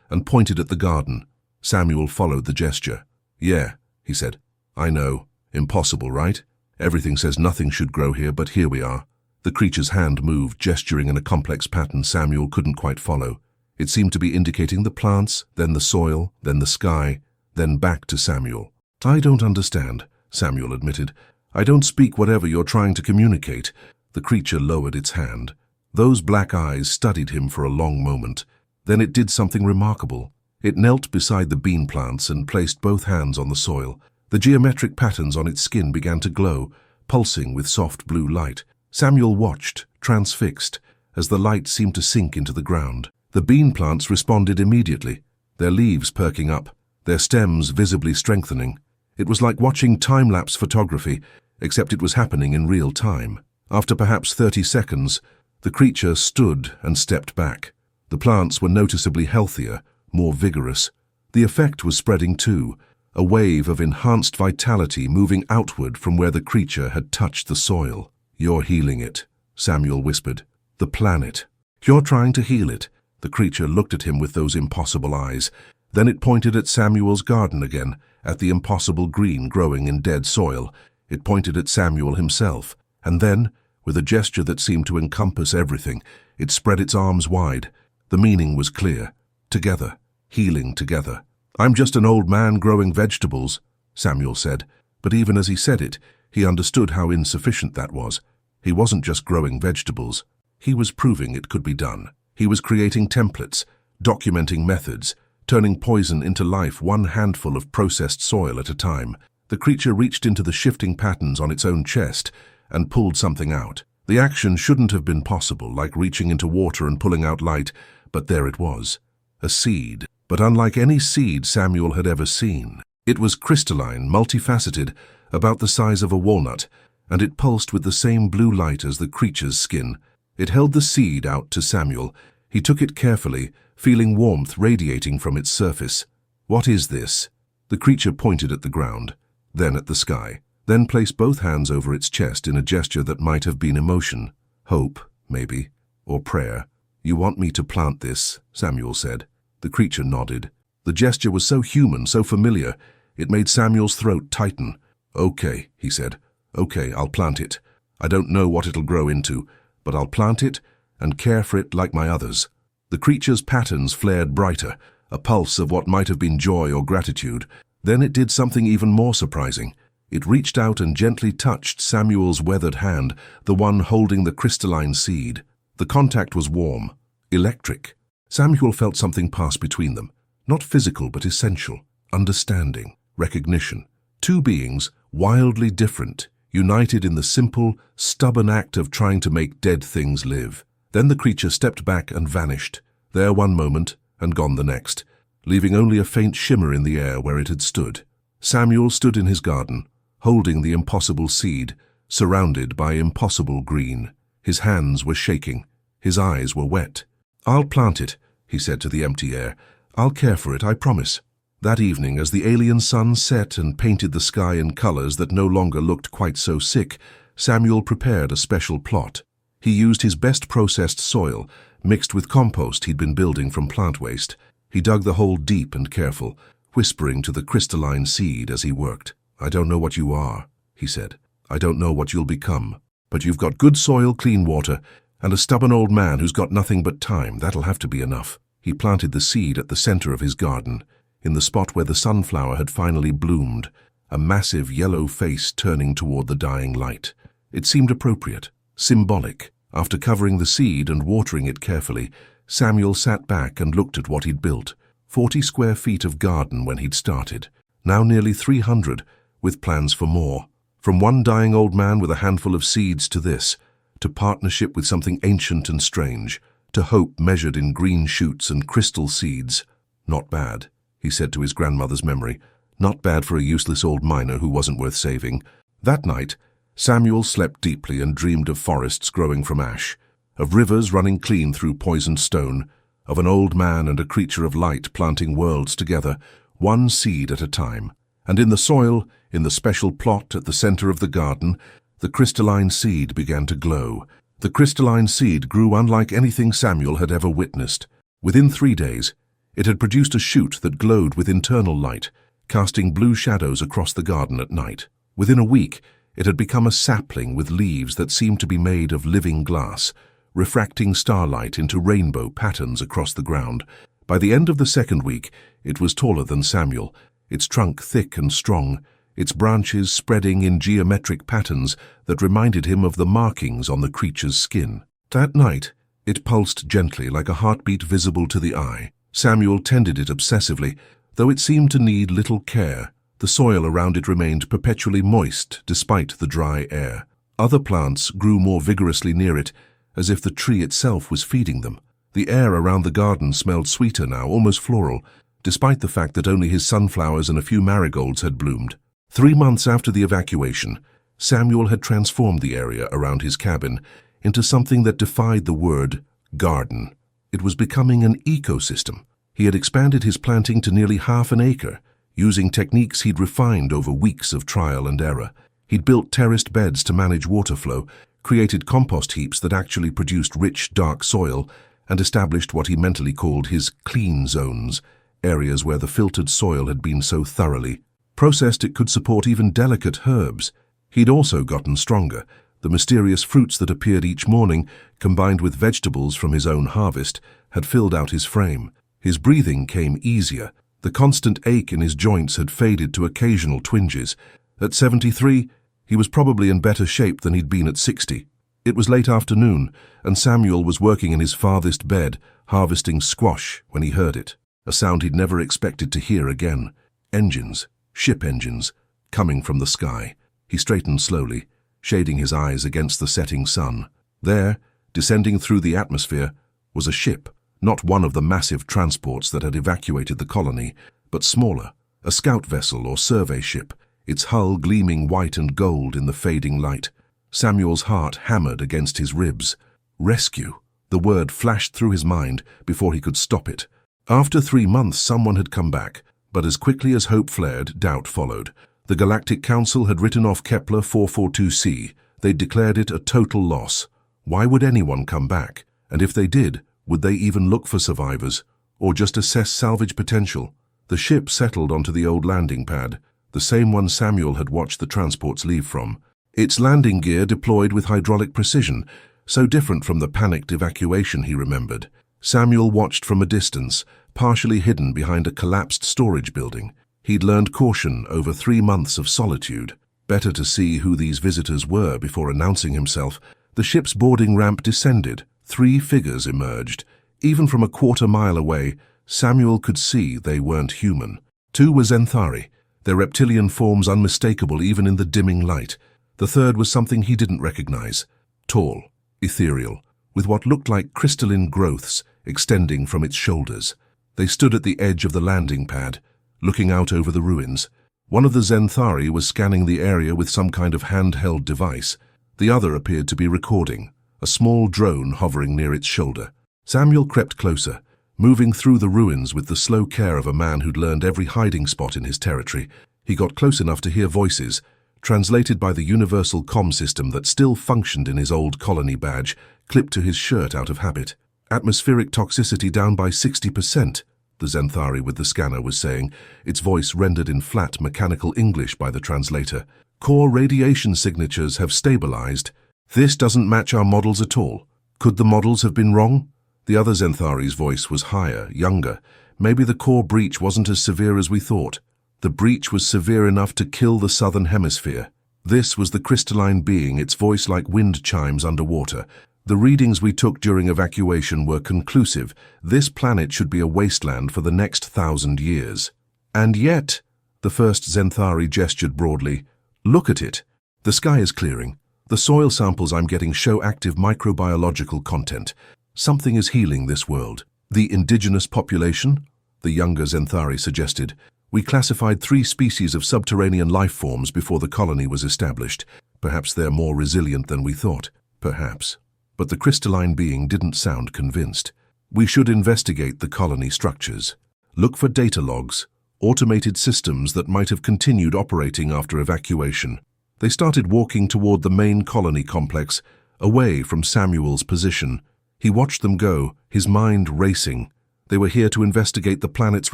and pointed at the garden. Samuel followed the gesture. "Yeah," he said. "I know. Impossible, right? Everything says nothing should grow here, but here we are." The creature's hand moved, gesturing in a complex pattern Samuel couldn't quite follow. It seemed to be indicating the plants, then the soil, then the sky, then back to Samuel. "I don't understand," Samuel admitted. "I don't speak whatever you're trying to communicate." The creature lowered its hand. Those black eyes studied him for a long moment. Then it did something remarkable. It knelt beside the bean plants and placed both hands on the soil. The geometric patterns on its skin began to glow, pulsing with soft blue light. Samuel watched, transfixed, as the light seemed to sink into the ground. The bean plants responded immediately, their leaves perking up, their stems visibly strengthening. It was like watching time-lapse photography, except it was happening in real time. After perhaps 30 seconds, the creature stood and stepped back. The plants were noticeably healthier, more vigorous. The effect was spreading too, a wave of enhanced vitality moving outward from where the creature had touched the soil. "You're healing it," Samuel whispered. "The planet. You're trying to heal it." The creature looked at him with those impossible eyes. Then it pointed at Samuel's garden again, at the impossible green growing in dead soil. It pointed at Samuel himself. And then, with a gesture that seemed to encompass everything, it spread its arms wide. The meaning was clear. Together. Healing together. "I'm just an old man growing vegetables," Samuel said, but even as he said it, he understood how insufficient that was. He wasn't just growing vegetables. He was proving it could be done. He was creating templates, documenting methods, turning poison into life one handful of processed soil at a time. The creature reached into the shifting patterns on its own chest and pulled something out. The action shouldn't have been possible, like reaching into water and pulling out light, but there it was. A seed, but unlike any seed Samuel had ever seen. It was crystalline, multifaceted, about the size of a walnut, and it pulsed with the same blue light as the creature's skin. It held the seed out to Samuel. He took it carefully, feeling warmth radiating from its surface. "What is this?" The creature pointed at the ground, then at the sky, then placed both hands over its chest in a gesture that might have been emotion. Hope, maybe, or prayer. "You want me to plant this?" Samuel said. The creature nodded. The gesture was so human, so familiar, it made Samuel's throat tighten. "Okay," he said. "Okay, I'll plant it. I don't know what it'll grow into, but I'll plant it and care for it like my others." The creature's patterns flared brighter, a pulse of what might have been joy or gratitude. Then it did something even more surprising. It reached out and gently touched Samuel's weathered hand, the one holding the crystalline seed. The contact was warm, electric. Samuel felt something pass between them. Not physical, but essential. Understanding, recognition. Two beings, wildly different, united in the simple, stubborn act of trying to make dead things live. Then the creature stepped back and vanished, there one moment and gone the next, leaving only a faint shimmer in the air where it had stood. Samuel stood in his garden, holding the impossible seed, surrounded by impossible green. His hands were shaking. His eyes were wet. "I'll plant it," he said to the empty air. "I'll care for it, I promise." That evening, as the alien sun set and painted the sky in colors that no longer looked quite so sick, Samuel prepared a special plot. He used his best processed soil, mixed with compost he'd been building from plant waste. He dug the hole deep and careful, whispering to the crystalline seed as he worked. "I don't know what you are," he said. "I don't know what you'll become. But you've got good soil, clean water, and a stubborn old man who's got nothing but time. That'll have to be enough." He planted the seed at the center of his garden, in the spot where the sunflower had finally bloomed, a massive yellow face turning toward the dying light. It seemed appropriate, symbolic. After covering the seed and watering it carefully, Samuel sat back and looked at what he'd built. 40 square feet of garden when he'd started, now nearly 300, with plans for more. From one dying old man with a handful of seeds to this, to partnership with something ancient and strange, to hope measured in green shoots and crystal seeds. "Not bad," he said to his grandmother's memory. "Not bad for a useless old miner who wasn't worth saving." That night, Samuel slept deeply and dreamed of forests growing from ash, of rivers running clean through poisoned stone, of an old man and a creature of light planting worlds together, one seed at a time. And in the soil, in the special plot at the center of the garden, the crystalline seed began to glow. The crystalline seed grew unlike anything Samuel had ever witnessed. Within 3 days, it had produced a shoot that glowed with internal light, casting blue shadows across the garden at night. Within a week, it had become a sapling with leaves that seemed to be made of living glass, refracting starlight into rainbow patterns across the ground. By the end of the second week, it was taller than Samuel, its trunk thick and strong, its branches spreading in geometric patterns that reminded him of the markings on the creature's skin. That night, it pulsed gently like a heartbeat visible to the eye. Samuel tended it obsessively, though it seemed to need little care. The soil around it remained perpetually moist despite the dry air. Other plants grew more vigorously near it, as if the tree itself was feeding them. The air around the garden smelled sweeter now, almost floral, despite the fact that only his sunflowers and a few marigolds had bloomed. 3 months after the evacuation, Samuel had transformed the area around his cabin into something that defied the word garden. It was becoming an ecosystem. He had expanded his planting to nearly half an acre, using techniques he'd refined over weeks of trial and error. He'd built terraced beds to manage water flow, created compost heaps that actually produced rich, dark soil, and established what he mentally called his clean zones, areas where the filtered soil had been so thoroughly processed it could support even delicate herbs. He'd also gotten stronger. The mysterious fruits that appeared each morning, combined with vegetables from his own harvest, had filled out his frame. His breathing came easier. The constant ache in his joints had faded to occasional twinges. At 73, he was probably in better shape than he'd been at 60. It was late afternoon, and Samuel was working in his farthest bed, harvesting squash, when he heard it. A sound he'd never expected to hear again. Engines, ship engines, coming from the sky. He straightened slowly, shading his eyes against the setting sun. There, descending through the atmosphere, was a ship, not one of the massive transports that had evacuated the colony, but smaller, a scout vessel or survey ship, its hull gleaming white and gold in the fading light. Samuel's heart hammered against his ribs. Rescue. The word flashed through his mind before he could stop it. After 3 months, someone had come back, but as quickly as hope flared, doubt followed. The Galactic Council had written off Kepler 442c. They'd declared it a total loss. Why would anyone come back? And if they did, would they even look for survivors, or just assess salvage potential? The ship settled onto the old landing pad, the same one Samuel had watched the transports leave from. Its landing gear deployed with hydraulic precision, so different from the panicked evacuation he remembered. Samuel watched from a distance, partially hidden behind a collapsed storage building. He'd learned caution over 3 months of solitude. Better to see who these visitors were before announcing himself. The ship's boarding ramp descended. 3 figures emerged. Even from a quarter-mile away, Samuel could see they weren't human. 2 were Zenthari, their reptilian forms unmistakable even in the dimming light. The third was something he didn't recognize. Tall, ethereal, with what looked like crystalline growths extending from its shoulders. They stood at the edge of the landing pad, looking out over the ruins. One of the Zenthari was scanning the area with some kind of handheld device. The other appeared to be recording, a small drone hovering near its shoulder. Samuel crept closer, moving through the ruins with the slow care of a man who'd learned every hiding spot in his territory. He got close enough to hear voices, translated by the universal comm system that still functioned in his old colony badge, clipped to his shirt out of habit. Atmospheric toxicity down by 60%, the Zenthari with the scanner was saying, its voice rendered in flat mechanical English by the translator. Core radiation signatures have stabilized. This doesn't match our models at all. Could the models have been wrong? The other Zenthari's voice was higher, younger. Maybe the core breach wasn't as severe as we thought. The breach was severe enough to kill the southern hemisphere. This was the crystalline being, its voice like wind chimes underwater. The readings we took during evacuation were conclusive. This planet should be a wasteland for the next 1,000 years. And yet, the first Zenthari gestured broadly, look at it. The sky is clearing. The soil samples I'm getting show active microbiological content. Something is healing this world. The indigenous population? The younger Zenthari suggested. We classified 3 species of subterranean life forms before the colony was established. Perhaps they're more resilient than we thought. Perhaps. But the crystalline being didn't sound convinced. We should investigate the colony structures. Look for data logs, automated systems that might have continued operating after evacuation. They started walking toward the main colony complex, away from Samuel's position. He watched them go, his mind racing. They were here to investigate the planet's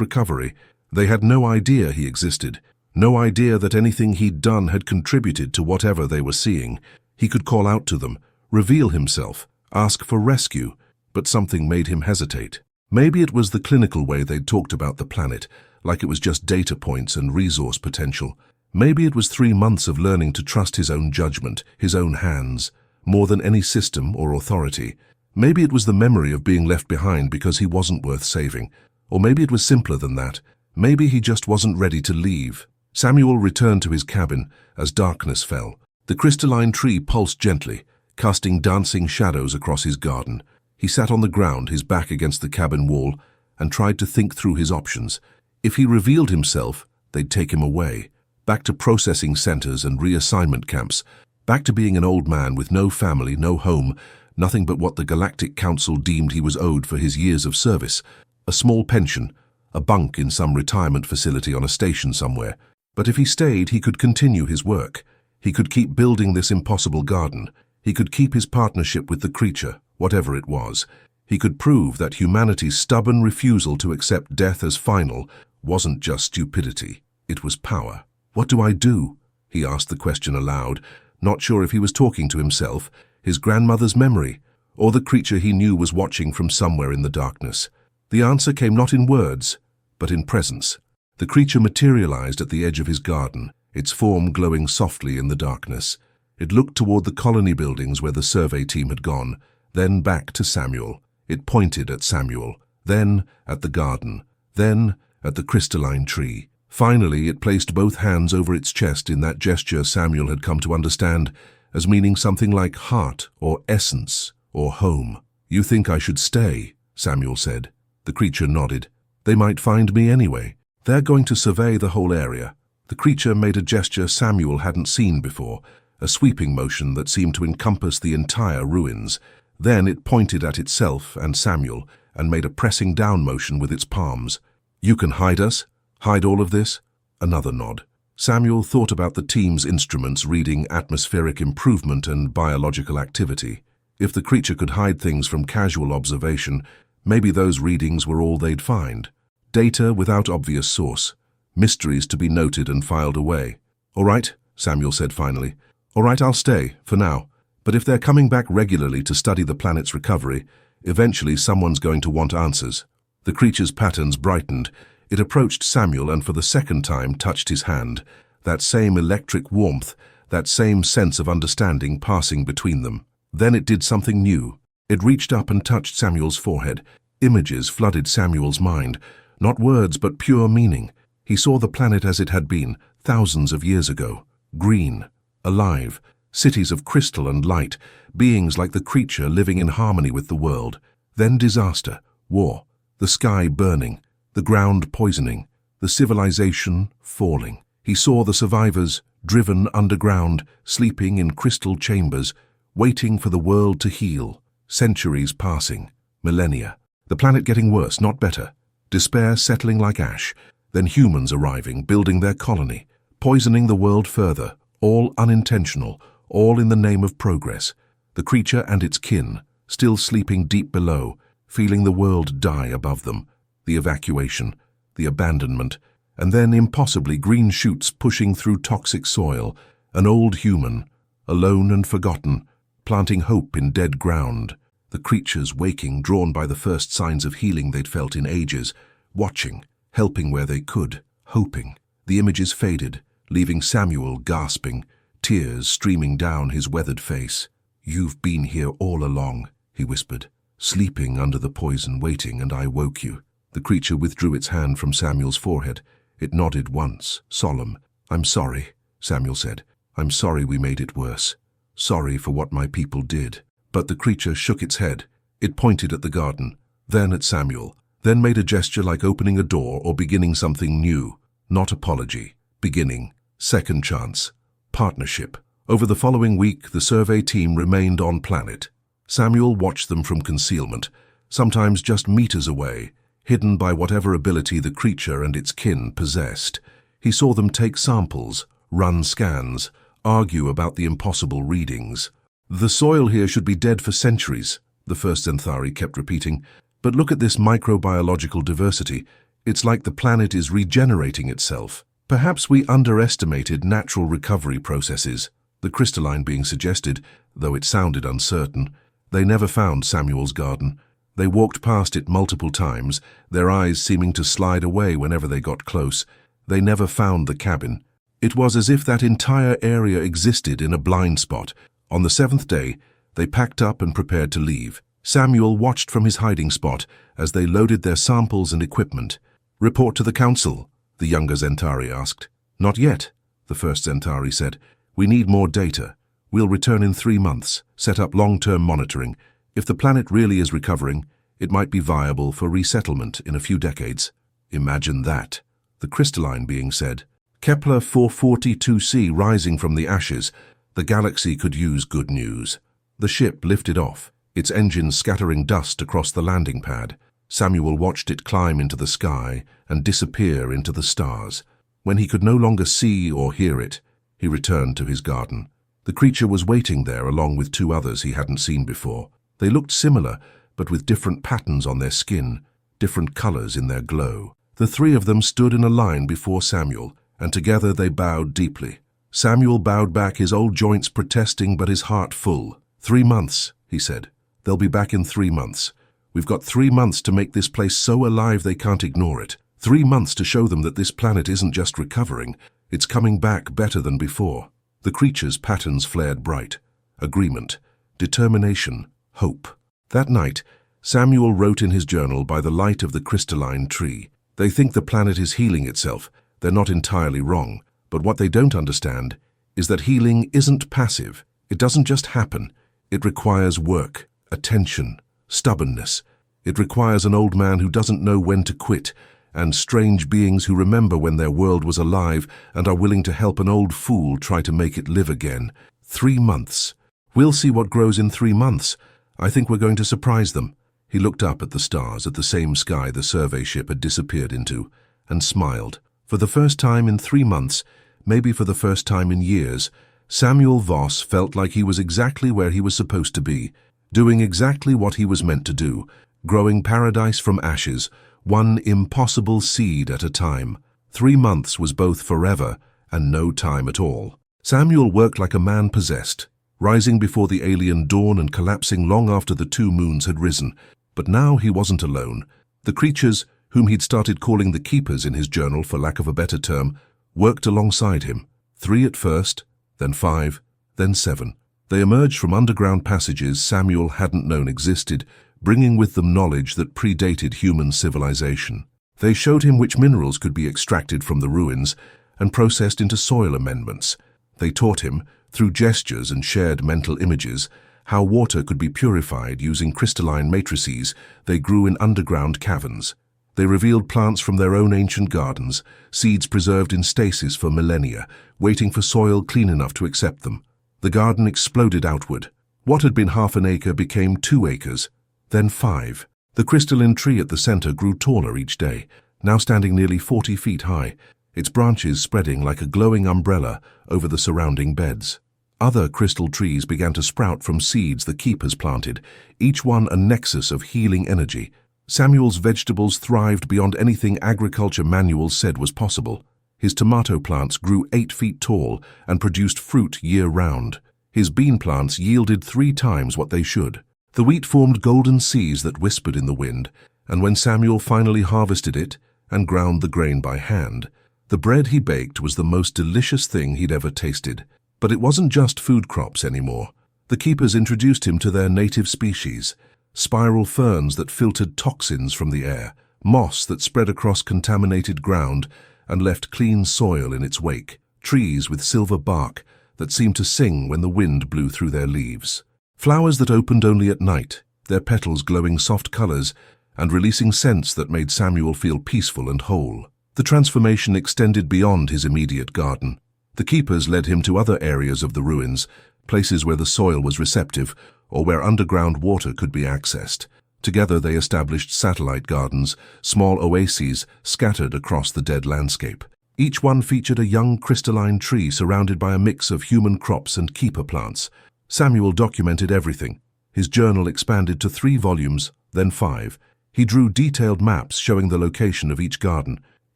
recovery. They had no idea he existed, no idea that anything he'd done had contributed to whatever they were seeing. He could call out to them, reveal himself, ask for rescue, but something made him hesitate. Maybe it was the clinical way they'd talked about the planet, like it was just data points and resource potential. Maybe it was 3 months of learning to trust his own judgment, his own hands, more than any system or authority. Maybe it was the memory of being left behind because he wasn't worth saving. Or maybe it was simpler than that. Maybe he just wasn't ready to leave. Samuel returned to his cabin as darkness fell. The crystalline tree pulsed gently, casting dancing shadows across his garden. He sat on the ground, his back against the cabin wall, and tried to think through his options. If he revealed himself, they'd take him away, back to processing centers and reassignment camps, back to being an old man with no family, no home, nothing but what the Galactic Council deemed he was owed for his years of service. A small pension, a bunk in some retirement facility on a station somewhere. But if he stayed, he could continue his work. He could keep building this impossible garden. He could keep his partnership with the creature, whatever it was. He could prove that humanity's stubborn refusal to accept death as final wasn't just stupidity, it was power. What do I do? He asked the question aloud, not sure if he was talking to himself, his grandmother's memory, or the creature he knew was watching from somewhere in the darkness. The answer came not in words, but in presence. The creature materialized at the edge of his garden, its form glowing softly in the darkness. It looked toward the colony buildings where the survey team had gone, then back to Samuel. It pointed at Samuel, then at the garden, then at the crystalline tree. Finally, it placed both hands over its chest in that gesture Samuel had come to understand as meaning something like heart or essence or home. "You think I should stay?" Samuel said. The creature nodded. "They might find me anyway. They're going to survey the whole area." The creature made a gesture Samuel hadn't seen before, a sweeping motion that seemed to encompass the entire ruins. Then it pointed at itself and Samuel and made a pressing down motion with its palms. "You can hide us? Hide all of this?" Another nod. Samuel thought about the team's instruments reading atmospheric improvement and biological activity. If the creature could hide things from casual observation, maybe those readings were all they'd find. Data without obvious source. Mysteries to be noted and filed away. "All right," Samuel said finally. "All right, I'll stay, for now. But if they're coming back regularly to study the planet's recovery, eventually someone's going to want answers." The creature's patterns brightened. It approached Samuel and for the second time touched his hand. That same electric warmth, that same sense of understanding passing between them. Then it did something new. It reached up and touched Samuel's forehead. Images flooded Samuel's mind. Not words, but pure meaning. He saw the planet as it had been, thousands of years ago. Green, alive, cities of crystal and light, beings like the creature living in harmony with the world. Then disaster, war, the sky burning, the ground poisoning, the civilization falling. He saw the survivors, driven underground, sleeping in crystal chambers, waiting for the world to heal. Centuries passing, millennia. The planet getting worse, not better. Despair settling like ash. Then humans arriving, building their colony, poisoning the world further, all unintentional, all in the name of progress. The creature and its kin, still sleeping deep below, feeling the world die above them. The evacuation, the abandonment, and then impossibly green shoots pushing through toxic soil. An old human, alone and forgotten, planting hope in dead ground. The creatures waking, drawn by the first signs of healing they'd felt in ages, watching, helping where they could, hoping. The images faded, leaving Samuel gasping, tears streaming down his weathered face. "You've been here all along," he whispered, "sleeping under the poison, waiting, and I woke you." The creature withdrew its hand from Samuel's forehead. It nodded once, solemn. "I'm sorry," Samuel said. "I'm sorry we made it worse. Sorry for what my people did." But the creature shook its head. It pointed at the garden, then at Samuel, then made a gesture like opening a door or beginning something new. Not apology. Beginning. Second chance. Partnership. Over the following week, the survey team remained on planet. Samuel watched them from concealment, sometimes just meters away, hidden by whatever ability the creature and its kin possessed. He saw them take samples, run scans, argue about the impossible readings. "The soil here should be dead for centuries," the first Zenthari kept repeating. "But look at this microbiological diversity. It's like the planet is regenerating itself. Perhaps we underestimated natural recovery processes," the crystalline being suggested, though it sounded uncertain. They never found Samuel's garden. They walked past it multiple times, their eyes seeming to slide away whenever they got close. They never found the cabin. It was as if that entire area existed in a blind spot. On the seventh day, they packed up and prepared to leave. Samuel watched from his hiding spot as they loaded their samples and equipment. "Report to the council?" the younger Zenthari asked. "Not yet," the first Zenthari said. "We need more data. We'll return in 3 months, set up long-term monitoring. If the planet really is recovering, it might be viable for resettlement in a few decades." "Imagine that," the crystalline being said. "Kepler 442c rising from the ashes. The galaxy could use good news." The ship lifted off, its engines scattering dust across the landing pad. Samuel watched it climb into the sky and disappear into the stars. When he could no longer see or hear it, he returned to his garden. The creature was waiting there along with 2 others he hadn't seen before. They looked similar, but with different patterns on their skin, different colors in their glow. The 3 of them stood in a line before Samuel, and together they bowed deeply. Samuel bowed back, his old joints protesting but his heart full. 3 months, he said. "They'll be back in 3 months. We've got 3 months to make this place so alive they can't ignore it." 3 months to show them that this planet isn't just recovering, it's coming back better than before. The creature's patterns flared bright. Agreement, determination, hope. That night, Samuel wrote in his journal by the light of the crystalline tree. They think the planet is healing itself. They're not entirely wrong. But what they don't understand is that healing isn't passive. It doesn't just happen. It requires work, attention, stubbornness. It requires an old man who doesn't know when to quit, and strange beings who remember when their world was alive and are willing to help an old fool try to make it live again. 3 months. We'll see what grows in 3 months. I think we're going to surprise them. He looked up at the stars, at the same sky the survey ship had disappeared into, and smiled. For the first time in 3 months, maybe for the first time in years, Samuel Voss felt like he was exactly where he was supposed to be, doing exactly what he was meant to do, growing paradise from ashes, one impossible seed at a time. 3 months was both forever and no time at all. Samuel worked like a man possessed, rising before the alien dawn and collapsing long after the 2 moons had risen. But now he wasn't alone. The creatures, whom he'd started calling the Keepers in his journal for lack of a better term, worked alongside him. 3 at first, then 5, then 7. They emerged from underground passages Samuel hadn't known existed, bringing with them knowledge that predated human civilization. They showed him which minerals could be extracted from the ruins and processed into soil amendments. They taught him, through gestures and shared mental images, how water could be purified using crystalline matrices they grew in underground caverns. They revealed plants from their own ancient gardens, seeds preserved in stasis for millennia, waiting for soil clean enough to accept them. The garden exploded outward. What had been half an acre became 2 acres, then 5. The crystalline tree at the center grew taller each day, now standing nearly 40 feet high, its branches spreading like a glowing umbrella over the surrounding beds. Other crystal trees began to sprout from seeds the Keepers planted, each one a nexus of healing energy. Samuel's vegetables thrived beyond anything agriculture manuals said was possible. His tomato plants grew 8 feet tall and produced fruit year-round. His bean plants yielded 3 times what they should. The wheat formed golden seas that whispered in the wind, and when Samuel finally harvested it and ground the grain by hand, the bread he baked was the most delicious thing he'd ever tasted. But it wasn't just food crops anymore. The Keepers introduced him to their native species, spiral ferns that filtered toxins from the air, moss that spread across contaminated ground and left clean soil in its wake, trees with silver bark that seemed to sing when the wind blew through their leaves, flowers that opened only at night, their petals glowing soft colors and releasing scents that made Samuel feel peaceful and whole. The transformation extended beyond his immediate garden. The Keepers led him to other areas of the ruins, places where the soil was receptive or where underground water could be accessed. Together they established satellite gardens, small oases scattered across the dead landscape. Each one featured a young crystalline tree surrounded by a mix of human crops and keeper plants. Samuel documented everything. His journal expanded to 3 volumes, then 5. He drew detailed maps showing the location of each garden.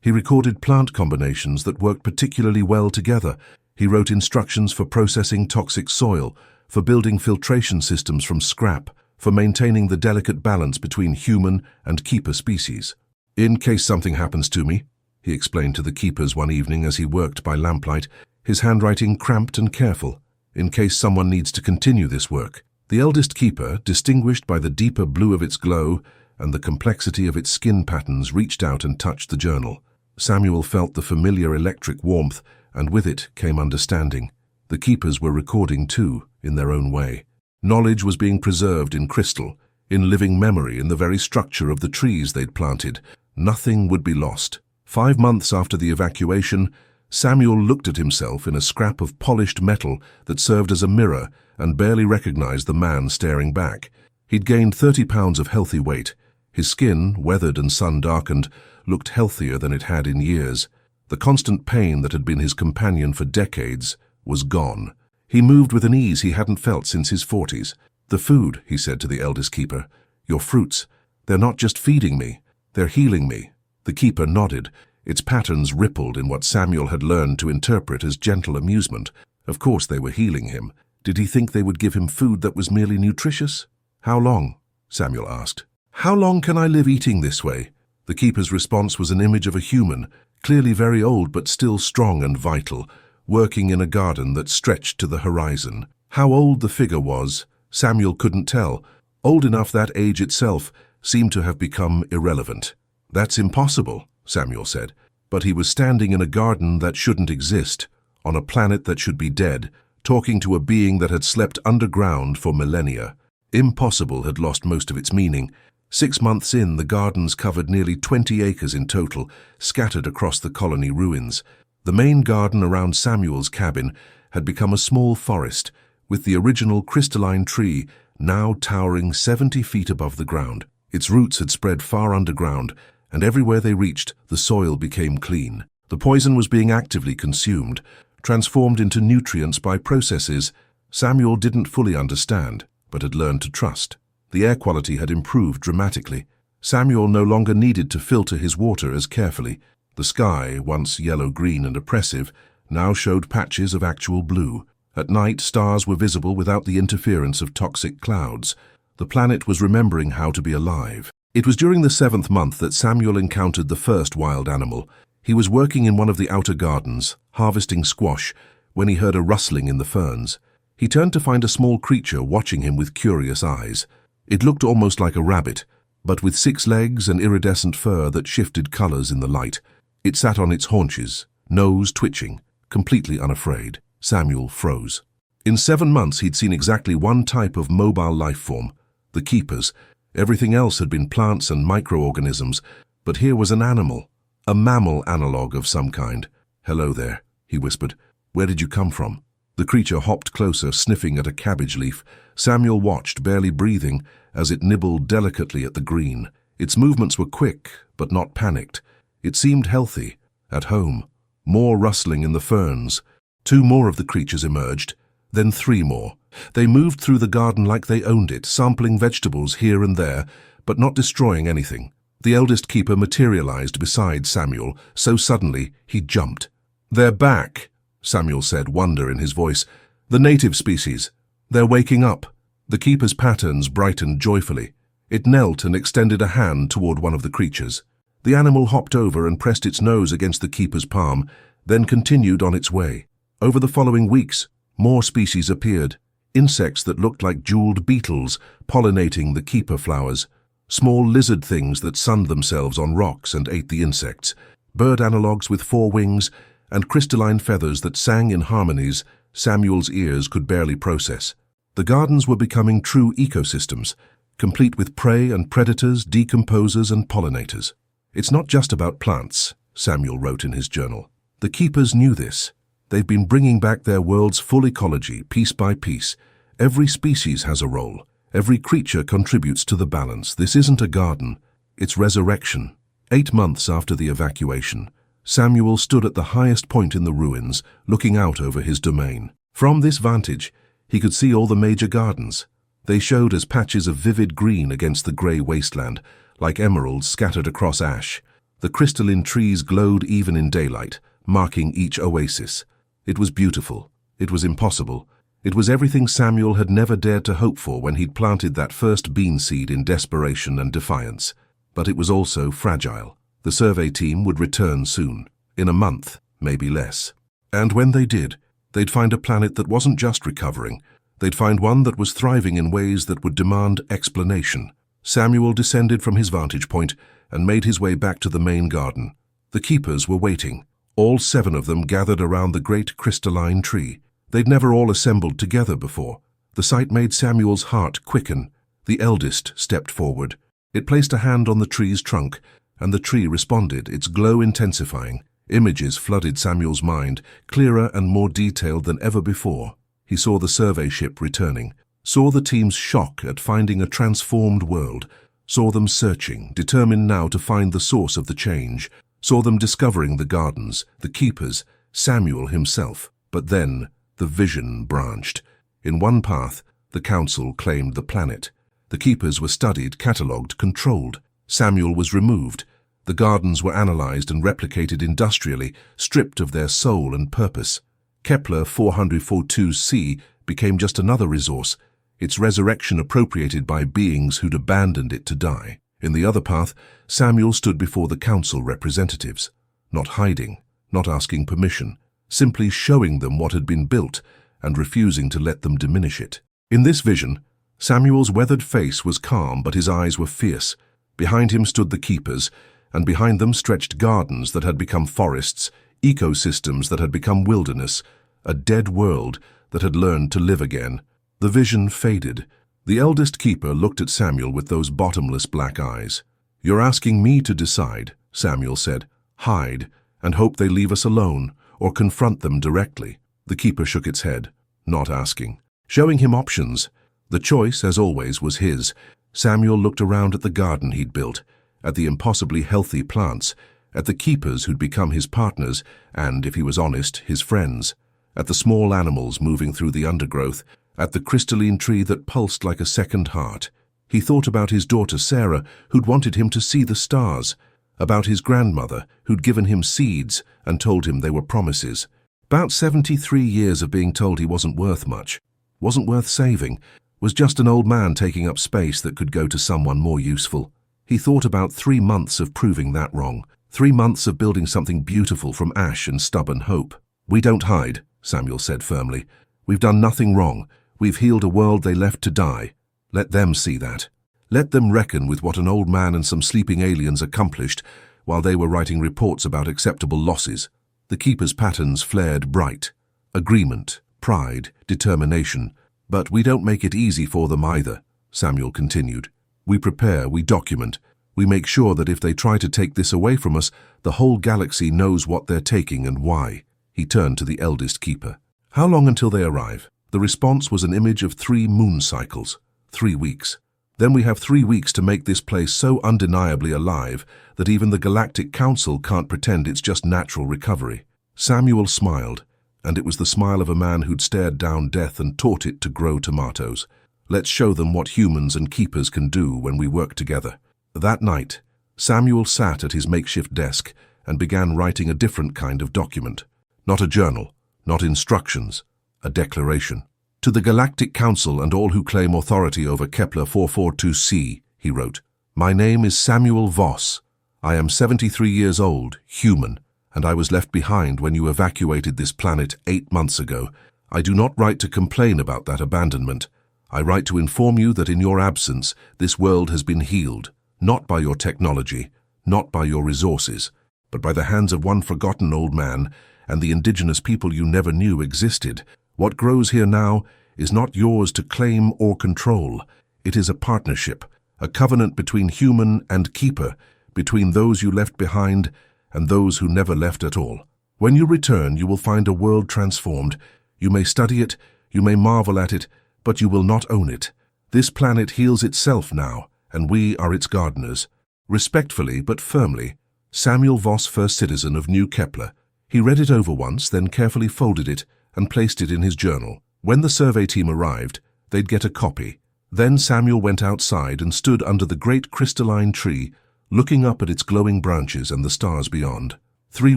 He recorded plant combinations that worked particularly well together. He wrote instructions for processing toxic soil, for building filtration systems from scrap, for maintaining the delicate balance between human and Keeper species. "In case something happens to me," he explained to the Keepers one evening as he worked by lamplight, his handwriting cramped and careful, "in case someone needs to continue this work." The eldest Keeper, distinguished by the deeper blue of its glow and the complexity of its skin patterns, reached out and touched the journal. Samuel felt the familiar electric warmth, and with it came understanding. The Keepers were recording too, in their own way. Knowledge was being preserved in crystal, in living memory, in the very structure of the trees they'd planted. Nothing would be lost. 5 months after the evacuation, Samuel looked at himself in a scrap of polished metal that served as a mirror and barely recognized the man staring back. He'd gained 30 pounds of healthy weight. His skin, weathered and sun-darkened, looked healthier than it had in years. The constant pain that had been his companion for decades was gone. He moved with an ease he hadn't felt since his 40s. "The food," he said to the eldest Keeper, "your fruits, they're not just feeding me, they're healing me." The Keeper nodded. Its patterns rippled in what Samuel had learned to interpret as gentle amusement. Of course they were healing him. Did he think they would give him food that was merely nutritious? "How long?" Samuel asked. "How long can I live eating this way?" The keeper's response was an image of a human, clearly very old but still strong and vital, working in a garden that stretched to the horizon. How old the figure was, Samuel couldn't tell. Old enough that age itself seemed to have become irrelevant. "That's impossible," Samuel said. But he was standing in a garden that shouldn't exist, on a planet that should be dead, talking to a being that had slept underground for millennia. Impossible had lost most of its meaning. 6 months in, the gardens covered nearly 20 acres in total, scattered across the colony ruins. The main garden around Samuel's cabin had become a small forest, with the original crystalline tree now towering 70 feet above the ground. Its roots had spread far underground, and everywhere they reached, the soil became clean. The poison was being actively consumed, transformed into nutrients by processes Samuel didn't fully understand, but had learned to trust. The air quality had improved dramatically. Samuel no longer needed to filter his water as carefully. The sky, once yellow-green and oppressive, now showed patches of actual blue. At night, stars were visible without the interference of toxic clouds. The planet was remembering how to be alive. It was during the 7th month that Samuel encountered the first wild animal. He was working in one of the outer gardens, harvesting squash, when he heard a rustling in the ferns. He turned to find a small creature watching him with curious eyes. It looked almost like a rabbit, but with 6 legs and iridescent fur that shifted colors in the light. It sat on its haunches, nose twitching, completely unafraid. Samuel froze. In 7 months, he'd seen exactly one type of mobile life form, the keepers. Everything else had been plants and microorganisms, but here was an animal, a mammal analog of some kind. "Hello there," he whispered. "Where did you come from?" The creature hopped closer, sniffing at a cabbage leaf. Samuel watched, barely breathing, as it nibbled delicately at the green. Its movements were quick, but not panicked. It seemed healthy, at home. More rustling in the ferns. 2 more of the creatures emerged, then 3 more. They moved through the garden like they owned it, sampling vegetables here and there, but not destroying anything. The eldest keeper materialized beside Samuel, so suddenly he jumped. "They're back," Samuel said, wonder in his voice. "The native species. They're waking up." The keeper's patterns brightened joyfully. It knelt and extended a hand toward one of the creatures. The animal hopped over and pressed its nose against the keeper's palm, then continued on its way. Over the following weeks, more species appeared. Insects that looked like jeweled beetles pollinating the keeper flowers. Small lizard things that sunned themselves on rocks and ate the insects. Bird analogues with 4 wings and crystalline feathers that sang in harmonies Samuel's ears could barely process. The gardens were becoming true ecosystems, complete with prey and predators, decomposers and pollinators. "It's not just about plants," Samuel wrote in his journal. The keepers knew this. They've been bringing back their world's full ecology, piece by piece. Every species has a role. Every creature contributes to the balance. This isn't a garden. It's resurrection. 8 months after the evacuation, Samuel stood at the highest point in the ruins, looking out over his domain. From this vantage, he could see all the major gardens. They showed as patches of vivid green against the grey wasteland, like emeralds scattered across ash. The crystalline trees glowed even in daylight, marking each oasis. It was beautiful. It was impossible. It was everything Samuel had never dared to hope for when he'd planted that first bean seed in desperation and defiance. But it was also fragile. The survey team would return soon, in a month, maybe less. And when they did, they'd find a planet that wasn't just recovering. They'd find one that was thriving in ways that would demand explanation. Samuel descended from his vantage point and made his way back to the main garden. The keepers were waiting. All 7 of them gathered around the great crystalline tree. They'd never all assembled together before. The sight made Samuel's heart quicken. The eldest stepped forward. It placed a hand on the tree's trunk, and the tree responded, its glow intensifying. Images flooded Samuel's mind, clearer and more detailed than ever before. He saw the survey ship returning, saw the team's shock at finding a transformed world, saw them searching, determined now to find the source of the change, saw them discovering the gardens, the keepers, Samuel himself. But then the vision branched. In one path, the council claimed the planet. The keepers were studied, catalogued, controlled. Samuel was removed. The gardens were analyzed and replicated industrially, stripped of their soul and purpose. Kepler 442c became just another resource, its resurrection appropriated by beings who'd abandoned it to die. In the other path, Samuel stood before the council representatives, not hiding, not asking permission, simply showing them what had been built and refusing to let them diminish it. In this vision, Samuel's weathered face was calm, but his eyes were fierce. Behind him stood the keepers, and behind them stretched gardens that had become forests, ecosystems that had become wilderness, a dead world that had learned to live again. The vision faded. The eldest keeper looked at Samuel with those bottomless black eyes. "You're asking me to decide," Samuel said. "Hide, and hope they leave us alone, or confront them directly." The keeper shook its head, not asking, showing him options. The choice, as always, was his. Samuel looked around at the garden he'd built, at the impossibly healthy plants, at the keepers who'd become his partners and, if he was honest, his friends, at the small animals moving through the undergrowth, at the crystalline tree that pulsed like a second heart. He thought about his daughter Sarah, who'd wanted him to see the stars, about his grandmother, who'd given him seeds and told him they were promises, about 73 years of being told he wasn't worth much, wasn't worth saving, was just an old man taking up space that could go to someone more useful. He thought about 3 months of proving that wrong, 3 months of building something beautiful from ash and stubborn hope. "We don't hide," Samuel said firmly. "We've done nothing wrong. We've healed a world they left to die. Let them see that. Let them reckon with what an old man and some sleeping aliens accomplished while they were writing reports about acceptable losses." The keeper's patterns flared bright. Agreement, pride, determination. "But we don't make it easy for them either," Samuel continued. "We prepare, we document. We make sure that if they try to take this away from us, the whole galaxy knows what they're taking and why." He turned to the eldest keeper. "How long until they arrive?" The response was an image of 3 moon cycles, 3 weeks. "Then we have 3 weeks to make this place so undeniably alive that even the Galactic Council can't pretend it's just natural recovery." Samuel smiled, and it was the smile of a man who'd stared down death and taught it to grow tomatoes. "Let's show them what humans and keepers can do when we work together." That night, Samuel sat at his makeshift desk and began writing a different kind of document. Not a journal, not instructions, a declaration. "To the Galactic Council and all who claim authority over Kepler 442c," he wrote, "My name is Samuel Voss. I am 73 years old, human, and I was left behind when you evacuated this planet 8 months ago. I do not write to complain about that abandonment. I write to inform you that in your absence, this world has been healed, not by your technology, not by your resources, but by the hands of one forgotten old man and the indigenous people you never knew existed. What grows here now is not yours to claim or control. It is a partnership, a covenant between human and keeper, between those you left behind and those who never left at all. When you return, you will find a world transformed. You may study it, you may marvel at it, but you will not own it. This planet heals itself now, and we are its gardeners." Respectfully but firmly, Samuel Voss, first citizen of New Kepler. He read it over once, then carefully folded it and placed it in his journal. When the survey team arrived, they'd get a copy. Then Samuel went outside and stood under the great crystalline tree, looking up at its glowing branches and the stars beyond. 3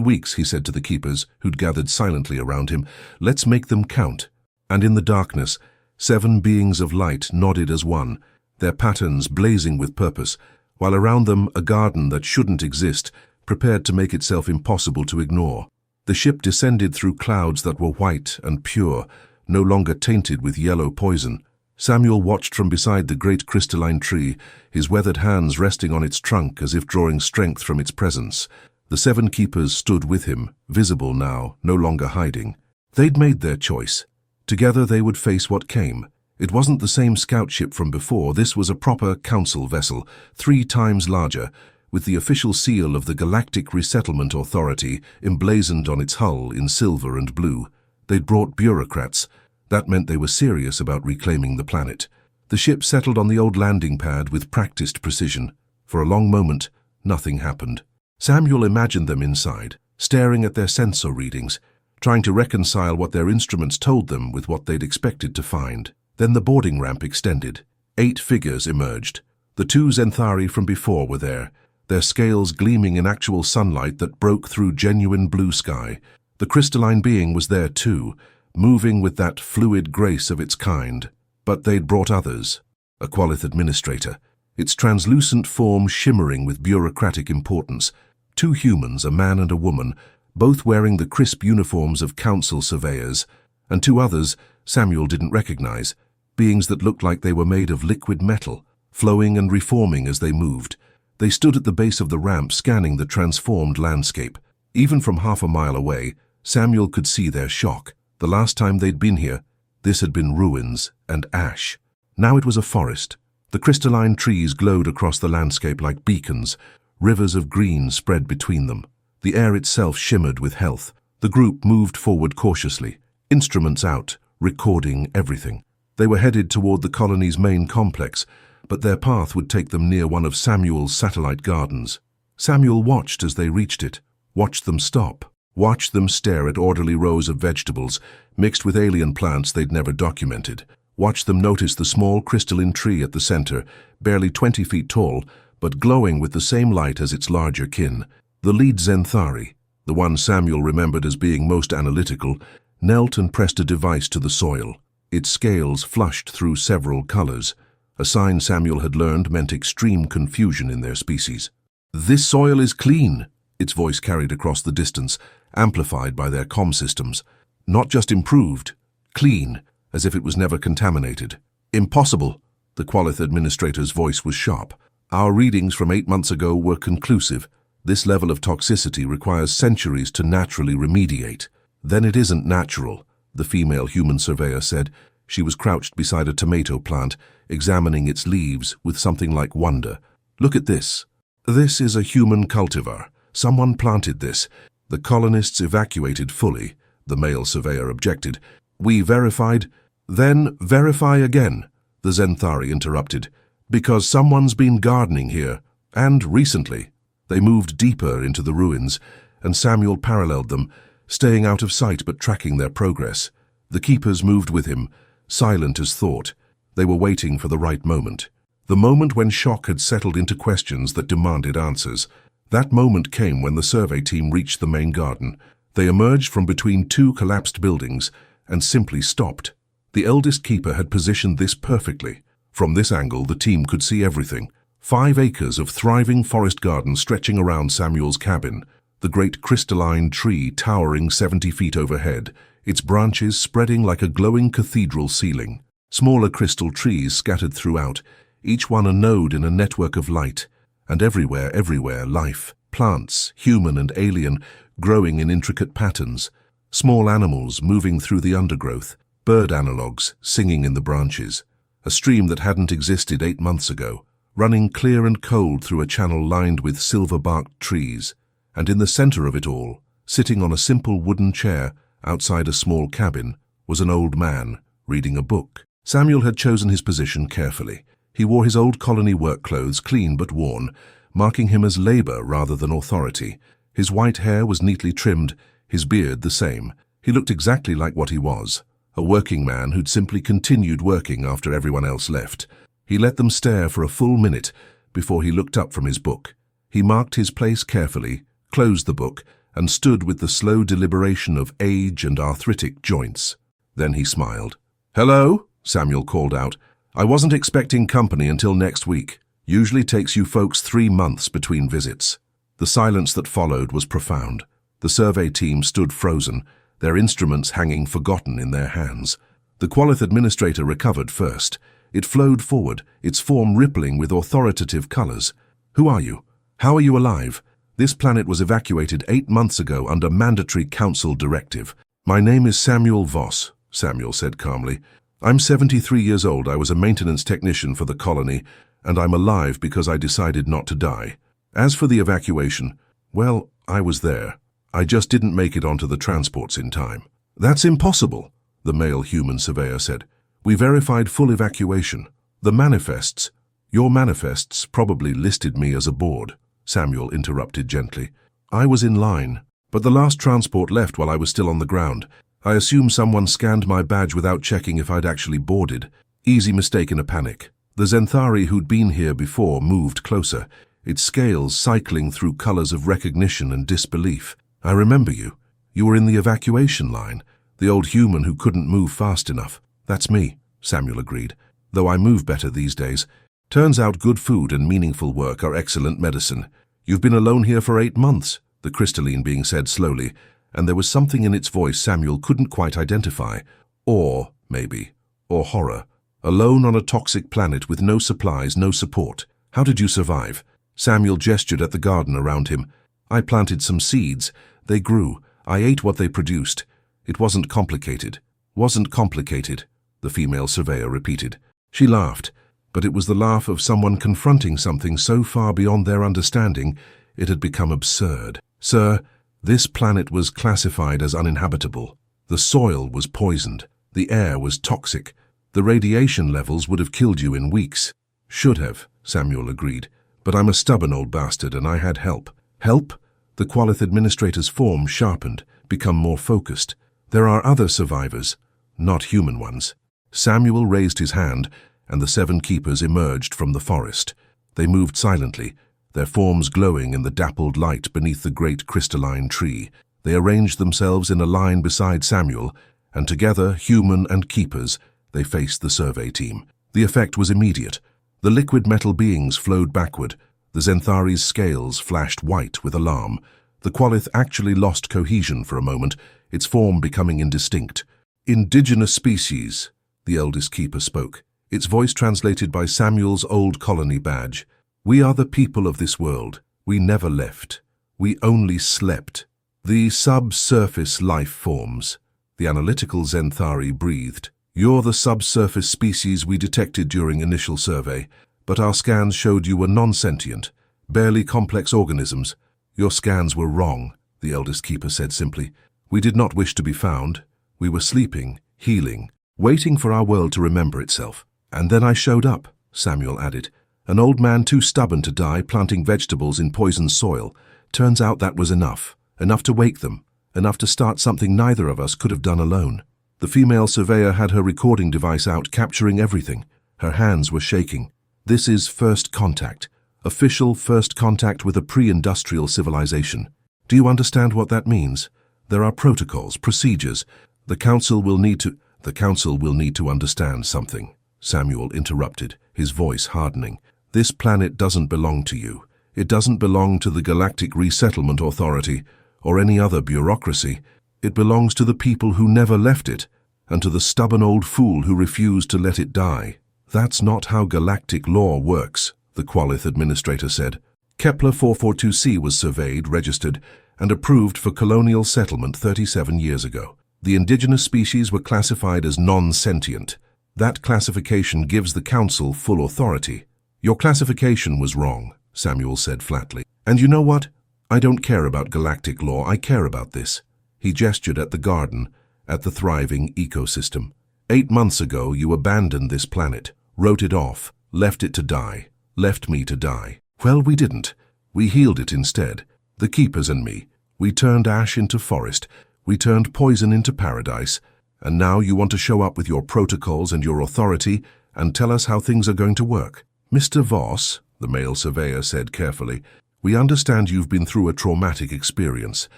weeks, he said to the keepers, who'd gathered silently around him. "Let's make them count." And in the darkness, 7 beings of light nodded as one, their patterns blazing with purpose, while around them a garden that shouldn't exist, prepared to make itself impossible to ignore. The ship descended through clouds that were white and pure, no longer tainted with yellow poison. Samuel watched from beside the great crystalline tree, his weathered hands resting on its trunk as if drawing strength from its presence. The 7 keepers stood with him, visible now, no longer hiding. They'd made their choice. Together they would face what came. It wasn't the same scout ship from before. This was a proper council vessel, 3 times larger, with the official seal of the Galactic Resettlement Authority emblazoned on its hull in silver and blue. They'd brought bureaucrats. That meant they were serious about reclaiming the planet. The ship settled on the old landing pad with practiced precision. For a long moment, nothing happened. Samuel imagined them inside, staring at their sensor readings, trying to reconcile what their instruments told them with what they'd expected to find. Then the boarding ramp extended. 8 figures emerged. The 2 Zenthari from before were there, their scales gleaming in actual sunlight that broke through genuine blue sky. The crystalline being was there too, moving with that fluid grace of its kind. But they'd brought others. A Qualith administrator. its translucent form shimmering with bureaucratic importance. Two humans, a man and a woman, both wearing the crisp uniforms of council surveyors, and two others Samuel didn't recognize, beings that looked like they were made of liquid metal, flowing and reforming as they moved. They stood at the base of the ramp scanning the transformed landscape. Even from half a mile away, Samuel could see their shock. The last time they'd been here, this had been ruins and ash. Now it was a forest. The crystalline trees glowed across the landscape like beacons. Rivers of green spread between them. The air itself shimmered with health. The group moved forward cautiously, instruments out, recording everything. They were headed toward the colony's main complex, but their path would take them near one of Samuel's satellite gardens. Samuel watched as they reached it, watched them stop, watched them stare at orderly rows of vegetables mixed with alien plants they'd never documented, watched them notice the small crystalline tree at the center, barely 20 feet tall, but glowing with the same light as its larger kin. The lead Zenthari, the one Samuel remembered as being most analytical, knelt and pressed a device to the soil. Its scales flushed through several colors, a sign Samuel had learned meant extreme confusion in their species. "This soil is clean," its voice carried across the distance, amplified by their comm systems. "Not just improved, clean, as if it was never contaminated." "Impossible," the Qualith administrator's voice was sharp. "Our readings from 8 months ago were conclusive. This level of toxicity requires centuries to naturally remediate." "Then it isn't natural," the female human surveyor said. She was crouched beside a tomato plant, examining its leaves with something like wonder. "Look at this. This is a human cultivar. Someone planted this. The colonists evacuated fully," the male surveyor objected. "We verified." "Then verify again," the Zenthari interrupted. "Because someone's been gardening here, and recently." They moved deeper into the ruins, and Samuel paralleled them, staying out of sight but tracking their progress. The keepers moved with him, silent as thought. They were waiting for the right moment. The moment when shock had settled into questions that demanded answers. That moment came when the survey team reached the main garden. They emerged from between two collapsed buildings and simply stopped. The eldest keeper had positioned this perfectly. From this angle, the team could see everything. 5 acres of thriving forest garden stretching around Samuel's cabin. The great crystalline tree towering 70 feet overhead, its branches spreading like a glowing cathedral ceiling. Smaller crystal trees scattered throughout, each one a node in a network of light. And everywhere, life. Plants, human and alien, growing in intricate patterns. Small animals moving through the undergrowth. Bird analogues singing in the branches. A stream that hadn't existed 8 months ago, running clear and cold through a channel lined with silver-barked trees. And in the center of it all, sitting on a simple wooden chair outside a small cabin, was an old man reading a book. Samuel had chosen his position carefully. He wore his old colony work clothes, clean but worn, marking him as labor rather than authority. His white hair was neatly trimmed, his beard the same. He looked exactly like what he was, a working man who'd simply continued working after everyone else left. He let them stare for a full minute before he looked up from his book. He marked his place carefully, closed the book, and stood with the slow deliberation of age and arthritic joints. Then he smiled. "Hello," Samuel called out. "I wasn't expecting company until next week. Usually takes you folks 3 months between visits." The silence that followed was profound. The survey team stood frozen, their instruments hanging forgotten in their hands. The Qualith administrator recovered first. It flowed forward, its form rippling with authoritative colors. "Who are you? How are you alive? This planet was evacuated 8 months ago under mandatory council directive." "My name is Samuel Voss," Samuel said calmly. "I'm 73 years old. I was a maintenance technician for the colony, and I'm alive because I decided not to die. As for the evacuation, well, I was there. I just didn't make it onto the transports in time." "That's impossible," the male human surveyor said. "We verified full evacuation. The manifests—" "Your manifests probably listed me as aboard," Samuel interrupted gently. "I was in line, but the last transport left while I was still on the ground. I assume someone scanned my badge without checking if I'd actually boarded. Easy mistake in a panic." The Zenthari who'd been here before moved closer, its scales cycling through colors of recognition and disbelief. "I remember you. You were in the evacuation line, the old human who couldn't move fast enough." "That's me," Samuel agreed, "though I move better these days. Turns out good food and meaningful work are excellent medicine. You've been alone here for 8 months, the crystalline being said slowly, and there was something in its voice Samuel couldn't quite identify. Awe, maybe, or horror. Alone on a toxic planet with no supplies, no support. How did you survive? Samuel gestured at the garden around him. I planted some seeds. They grew. I ate what they produced. It wasn't complicated. Wasn't complicated, the female surveyor repeated. She laughed, but it was the laugh of someone confronting something so far beyond their understanding it had become absurd. Sir, this planet was classified as uninhabitable. The soil was poisoned. The air was toxic. The radiation levels would have killed you in weeks. Should have, Samuel agreed. But I'm a stubborn old bastard and I had help. Help? The Qualith administrator's form sharpened, become more focused. There are other survivors, not human ones. Samuel raised his hand, and the 7 keepers emerged from the forest. They moved silently, their forms glowing in the dappled light beneath the great crystalline tree. They arranged themselves in a line beside Samuel, and together, human and keepers, they faced the survey team. The effect was immediate. The liquid metal beings flowed backward. The Zenthari's scales flashed white with alarm. The Qualith actually lost cohesion for a moment, its form becoming indistinct. Indigenous species, the eldest keeper spoke, its voice translated by Samuel's old colony badge. We are the people of this world. We never left. We only slept. The subsurface life forms, the analytical Zenthari breathed. You're the subsurface species we detected during initial survey, but our scans showed you were non-sentient, barely complex organisms. Your scans were wrong, the eldest keeper said simply. We did not wish to be found. We were sleeping, healing, waiting for our world to remember itself. And then I showed up, Samuel added. An old man too stubborn to die planting vegetables in poisoned soil. Turns out that was enough. Enough to wake them. Enough to start something neither of us could have done alone. The female surveyor had her recording device out, capturing everything. Her hands were shaking. This is first contact. Official first contact with a pre-industrial civilization. Do you understand what that means? There are protocols, procedures. The council will need to understand something. Samuel interrupted, his voice hardening. This planet doesn't belong to you. It doesn't belong to the Galactic Resettlement Authority or any other bureaucracy. It belongs to the people who never left it, and to the stubborn old fool who refused to let it die. That's not how galactic law works, the Qualith administrator said. Kepler 442c was surveyed, registered, and approved for colonial settlement 37 years ago. The indigenous species were classified as non-sentient. That classification gives the Council full authority. Your classification was wrong, Samuel said flatly. And you know what? I don't care about galactic law, I care about this. He gestured at the garden, at the thriving ecosystem. 8 months ago, you abandoned this planet, wrote it off, left it to die, left me to die. Well, we didn't. We healed it instead. The keepers and me. We turned ash into forest. We turned poison into paradise. And now you want to show up with your protocols and your authority and tell us how things are going to work. Mr. Voss, the male surveyor said carefully, we understand you've been through a traumatic experience.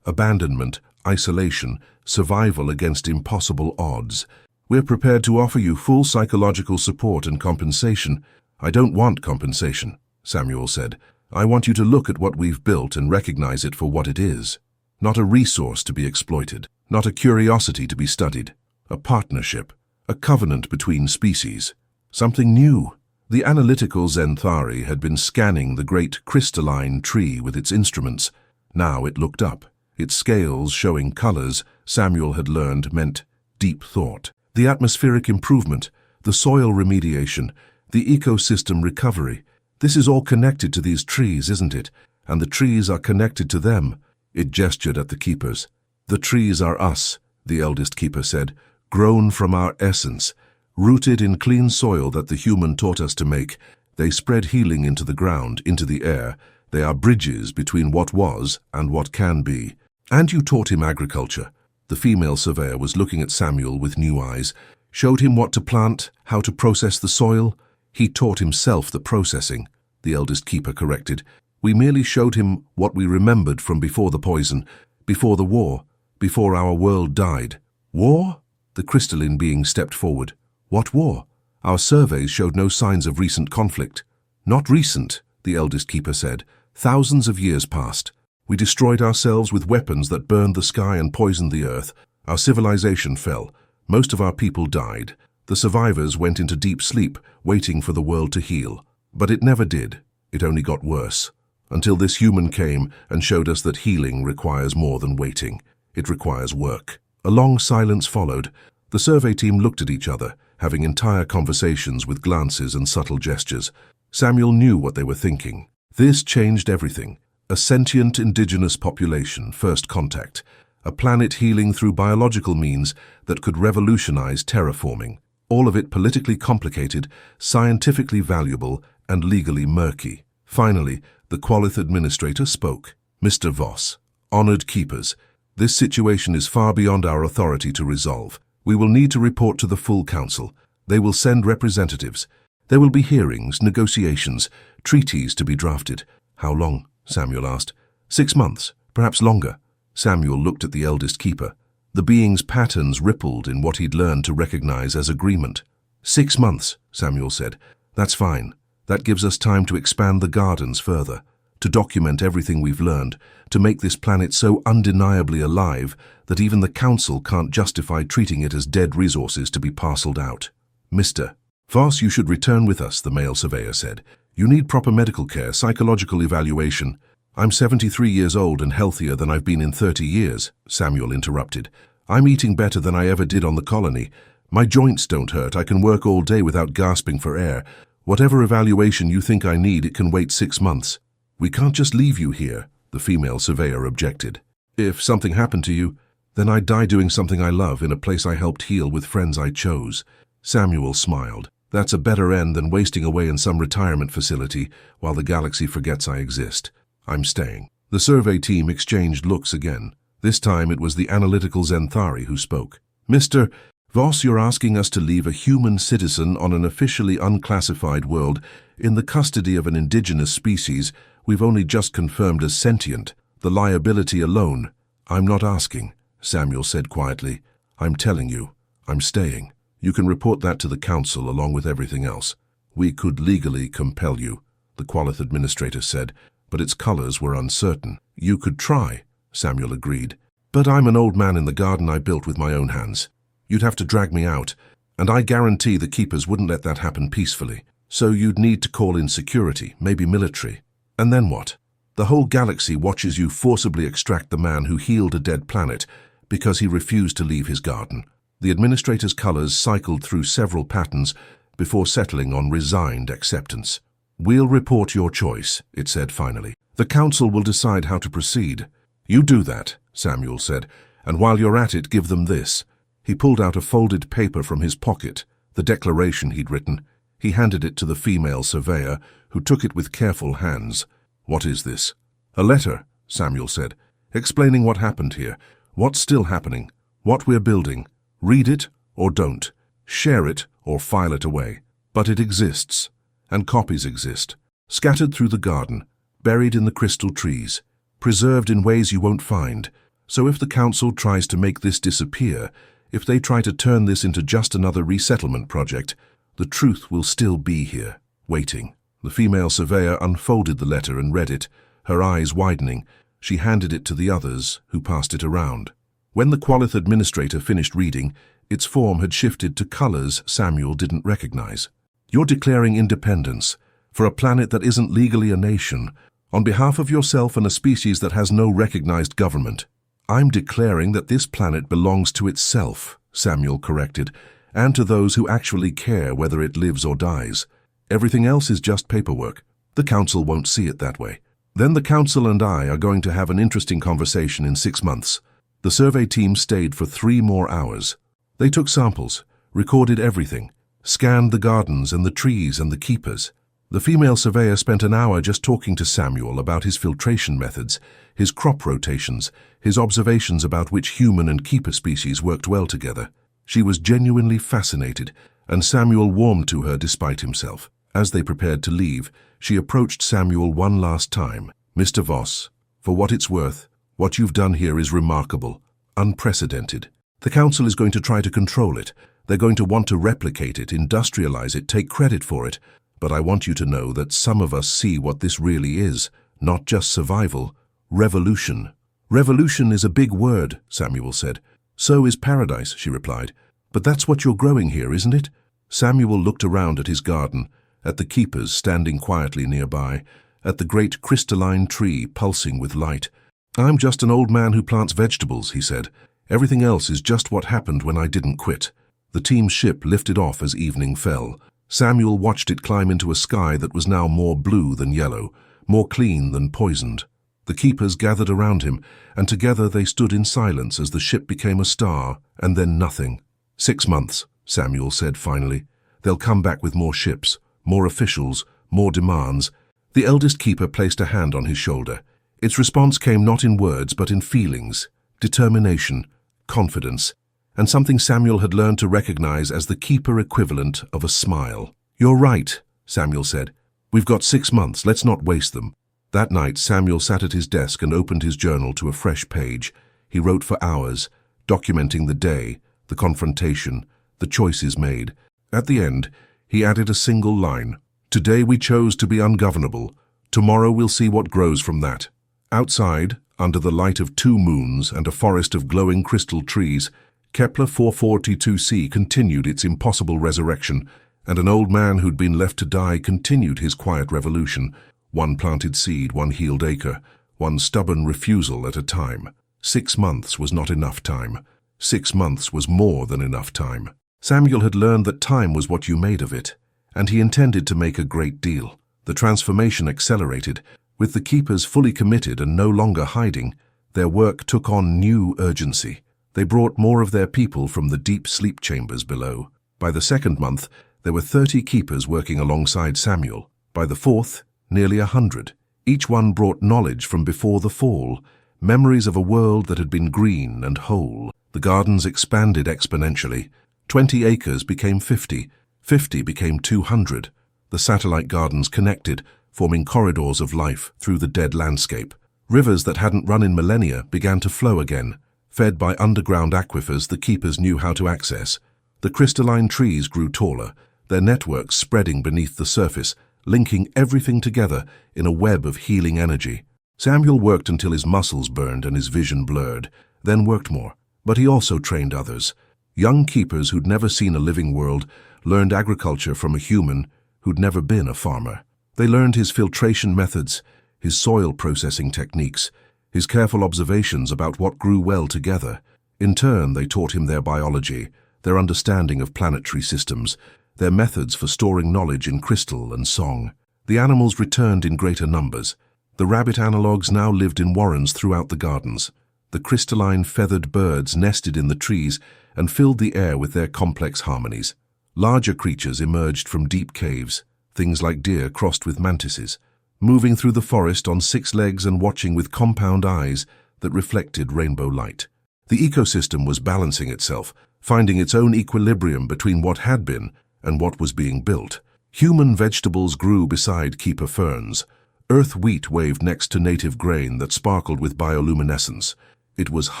Abandonment, isolation, survival against impossible odds. We're prepared to offer you full psychological support and compensation. I don't want compensation, Samuel said. I want you to look at what we've built and recognize it for what it is. Not a resource to be exploited, not a curiosity to be studied. A partnership, a covenant between species. Something new. The analytical Zenthari had been scanning the great crystalline tree with its instruments. Now it looked up. Its scales showing colors Samuel had learned meant deep thought. The atmospheric improvement, the soil remediation, the ecosystem recovery. This is all connected to these trees, isn't it? And the trees are connected to them. It gestured at the keepers. The trees are us, the eldest keeper said, grown from our essence, rooted in clean soil that the human taught us to make. They spread healing into the ground, into the air. They are bridges between what was and what can be. And you taught him agriculture. The female surveyor was looking at Samuel with new eyes, showed him what to plant, how to process the soil. He taught himself the processing, the eldest keeper corrected. We merely showed him what we remembered from before the poison, before the war, before our world died. War? The crystalline being stepped forward. What war? Our surveys showed no signs of recent conflict. Not recent, the eldest keeper said. Thousands of years passed. We destroyed ourselves with weapons that burned the sky and poisoned the earth. Our civilization fell. Most of our people died. The survivors went into deep sleep, waiting for the world to heal. But it never did. It only got worse. Until this human came and showed us that healing requires more than waiting. It requires work. A long silence followed. The survey team looked at each other, having entire conversations with glances and subtle gestures. Samuel knew what they were thinking. This changed everything. A sentient indigenous population, first contact. A planet healing through biological means that could revolutionize terraforming. All of it politically complicated, scientifically valuable, and legally murky. Finally, the Qualith administrator spoke. Mr. Voss, honored keepers, this situation is far beyond our authority to resolve. We will need to report to the full council. They will send representatives. There will be hearings, negotiations, treaties to be drafted. How long? Samuel asked. 6 months, perhaps longer. Samuel looked at the eldest keeper. The being's patterns rippled in what he'd learned to recognize as agreement. 6 months, Samuel said. That's fine. That gives us time to expand the gardens further, to document everything we've learned, to make this planet so undeniably alive that even the council can't justify treating it as dead resources to be parceled out. Mr. Voss, you should return with us, the male surveyor said. You need proper medical care, psychological evaluation. I'm 73 years old and healthier than I've been in 30 years, Samuel interrupted. I'm eating better than I ever did on the colony. My joints don't hurt. I can work all day without gasping for air. Whatever evaluation you think I need, it can wait 6 months. We can't just leave you here, the female surveyor objected. If something happened to you, then I'd die doing something I love in a place I helped heal with friends I chose. Samuel smiled. That's a better end than wasting away in some retirement facility while the galaxy forgets I exist. I'm staying. The survey team exchanged looks again. This time it was the analytical Zenthari who spoke. Mr. Voss, you're asking us to leave a human citizen on an officially unclassified world in the custody of an indigenous species we've only just confirmed as sentient. The liability alone. I'm not asking, Samuel said quietly. I'm telling you. I'm staying. You can report that to the council along with everything else. We could legally compel you, the Qualith administrator said, but its colors were uncertain. You could try, Samuel agreed. But I'm an old man in the garden I built with my own hands. You'd have to drag me out, and I guarantee the keepers wouldn't let that happen peacefully. So you'd need to call in security, maybe military. And then what? The whole galaxy watches you forcibly extract the man who healed a dead planet because he refused to leave his garden. The administrator's colors cycled through several patterns before settling on resigned acceptance. We'll report your choice, it said finally. The council will decide how to proceed. You do that, Samuel said, and while you're at it, give them this. He pulled out a folded paper from his pocket, the declaration he'd written. He handed it to the female surveyor, who took it with careful hands. What is this? A letter, Samuel said, explaining what happened here, what's still happening, what we're building. Read it or don't. Share it or file it away. But it exists, and copies exist, scattered through the garden, buried in the crystal trees, preserved in ways you won't find. So if the council tries to make this disappear, if they try to turn this into just another resettlement project, the truth will still be here, waiting. The female surveyor unfolded the letter and read it, her eyes widening. She handed it to the others, who passed it around. When the Qualith administrator finished reading, its form had shifted to colors Samuel didn't recognize. You're declaring independence for a planet that isn't legally a nation, on behalf of yourself and a species that has no recognized government. I'm declaring that this planet belongs to itself, Samuel corrected, and to those who actually care whether it lives or dies. Everything else is just paperwork. The council won't see it that way. Then the council and I are going to have an interesting conversation in 6 months. The survey team stayed for 3 more hours. They took samples, recorded everything, scanned the gardens and the trees and the keepers. The female surveyor spent an hour just talking to Samuel about his filtration methods, his crop rotations, his observations about which human and keeper species worked well together. She was genuinely fascinated, and Samuel warmed to her despite himself. As they prepared to leave, she approached Samuel one last time. Mr. Voss, for what it's worth, what you've done here is remarkable, unprecedented. The council is going to try to control it. They're going to want to replicate it, industrialize it, take credit for it. But I want you to know that some of us see what this really is, not just survival, revolution. Revolution is a big word, Samuel said. So is paradise, she replied. But that's what you're growing here, isn't it? Samuel looked around at his garden, at the keepers standing quietly nearby, at the great crystalline tree pulsing with light. I'm just an old man who plants vegetables, he said. Everything else is just what happened when I didn't quit. The team's ship lifted off as evening fell. Samuel watched it climb into a sky that was now more blue than yellow, more clean than poisoned. The keepers gathered around him, and together they stood in silence as the ship became a star, and then nothing. 6 months, Samuel said finally. They'll come back with more ships, more officials, more demands. The eldest keeper placed a hand on his shoulder. Its response came not in words but in feelings, determination, confidence, and something Samuel had learned to recognize as the keeper equivalent of a smile. You're right, Samuel said. We've got 6 months, let's not waste them. That night, Samuel sat at his desk and opened his journal to a fresh page. He wrote for hours, documenting the day, the confrontation, the choices made. At the end, he added a single line. Today we chose to be ungovernable. Tomorrow we'll see what grows from that. Outside, under the light of 2 moons and a forest of glowing crystal trees, Kepler 442c continued its impossible resurrection, and an old man who'd been left to die continued his quiet revolution. One planted seed, one healed acre, one stubborn refusal at a time. 6 months was not enough time. 6 months was more than enough time. Samuel had learned that time was what you made of it, and he intended to make a great deal. The transformation accelerated. With the keepers fully committed and no longer hiding, their work took on new urgency. They brought more of their people from the deep sleep chambers below. By the 2nd month, there were 30 keepers working alongside Samuel. By the 4th, nearly 100. Each one brought knowledge from before the fall, memories of a world that had been green and whole. The gardens expanded exponentially. 20 acres became 50. 50 became 200. The satellite gardens connected, forming corridors of life through the dead landscape. Rivers that hadn't run in millennia began to flow again, fed by underground aquifers the keepers knew how to access. The crystalline trees grew taller, their networks spreading beneath the surface, linking everything together in a web of healing energy. Samuel worked until his muscles burned and his vision blurred, then worked more. But he also trained others. Young keepers who'd never seen a living world learned agriculture from a human who'd never been a farmer. They learned his filtration methods, his soil processing techniques, his careful observations about what grew well together. In turn, they taught him their biology, their understanding of planetary systems, their methods for storing knowledge in crystal and song. The animals returned in greater numbers. The rabbit analogues now lived in warrens throughout the gardens. The crystalline feathered birds nested in the trees and filled the air with their complex harmonies. Larger creatures emerged from deep caves, things like deer crossed with mantises, moving through the forest on 6 legs and watching with compound eyes that reflected rainbow light. The ecosystem was balancing itself, finding its own equilibrium between what had been and what was being built. Human vegetables grew beside keeper ferns. Earth wheat waved next to native grain that sparkled with bioluminescence. It was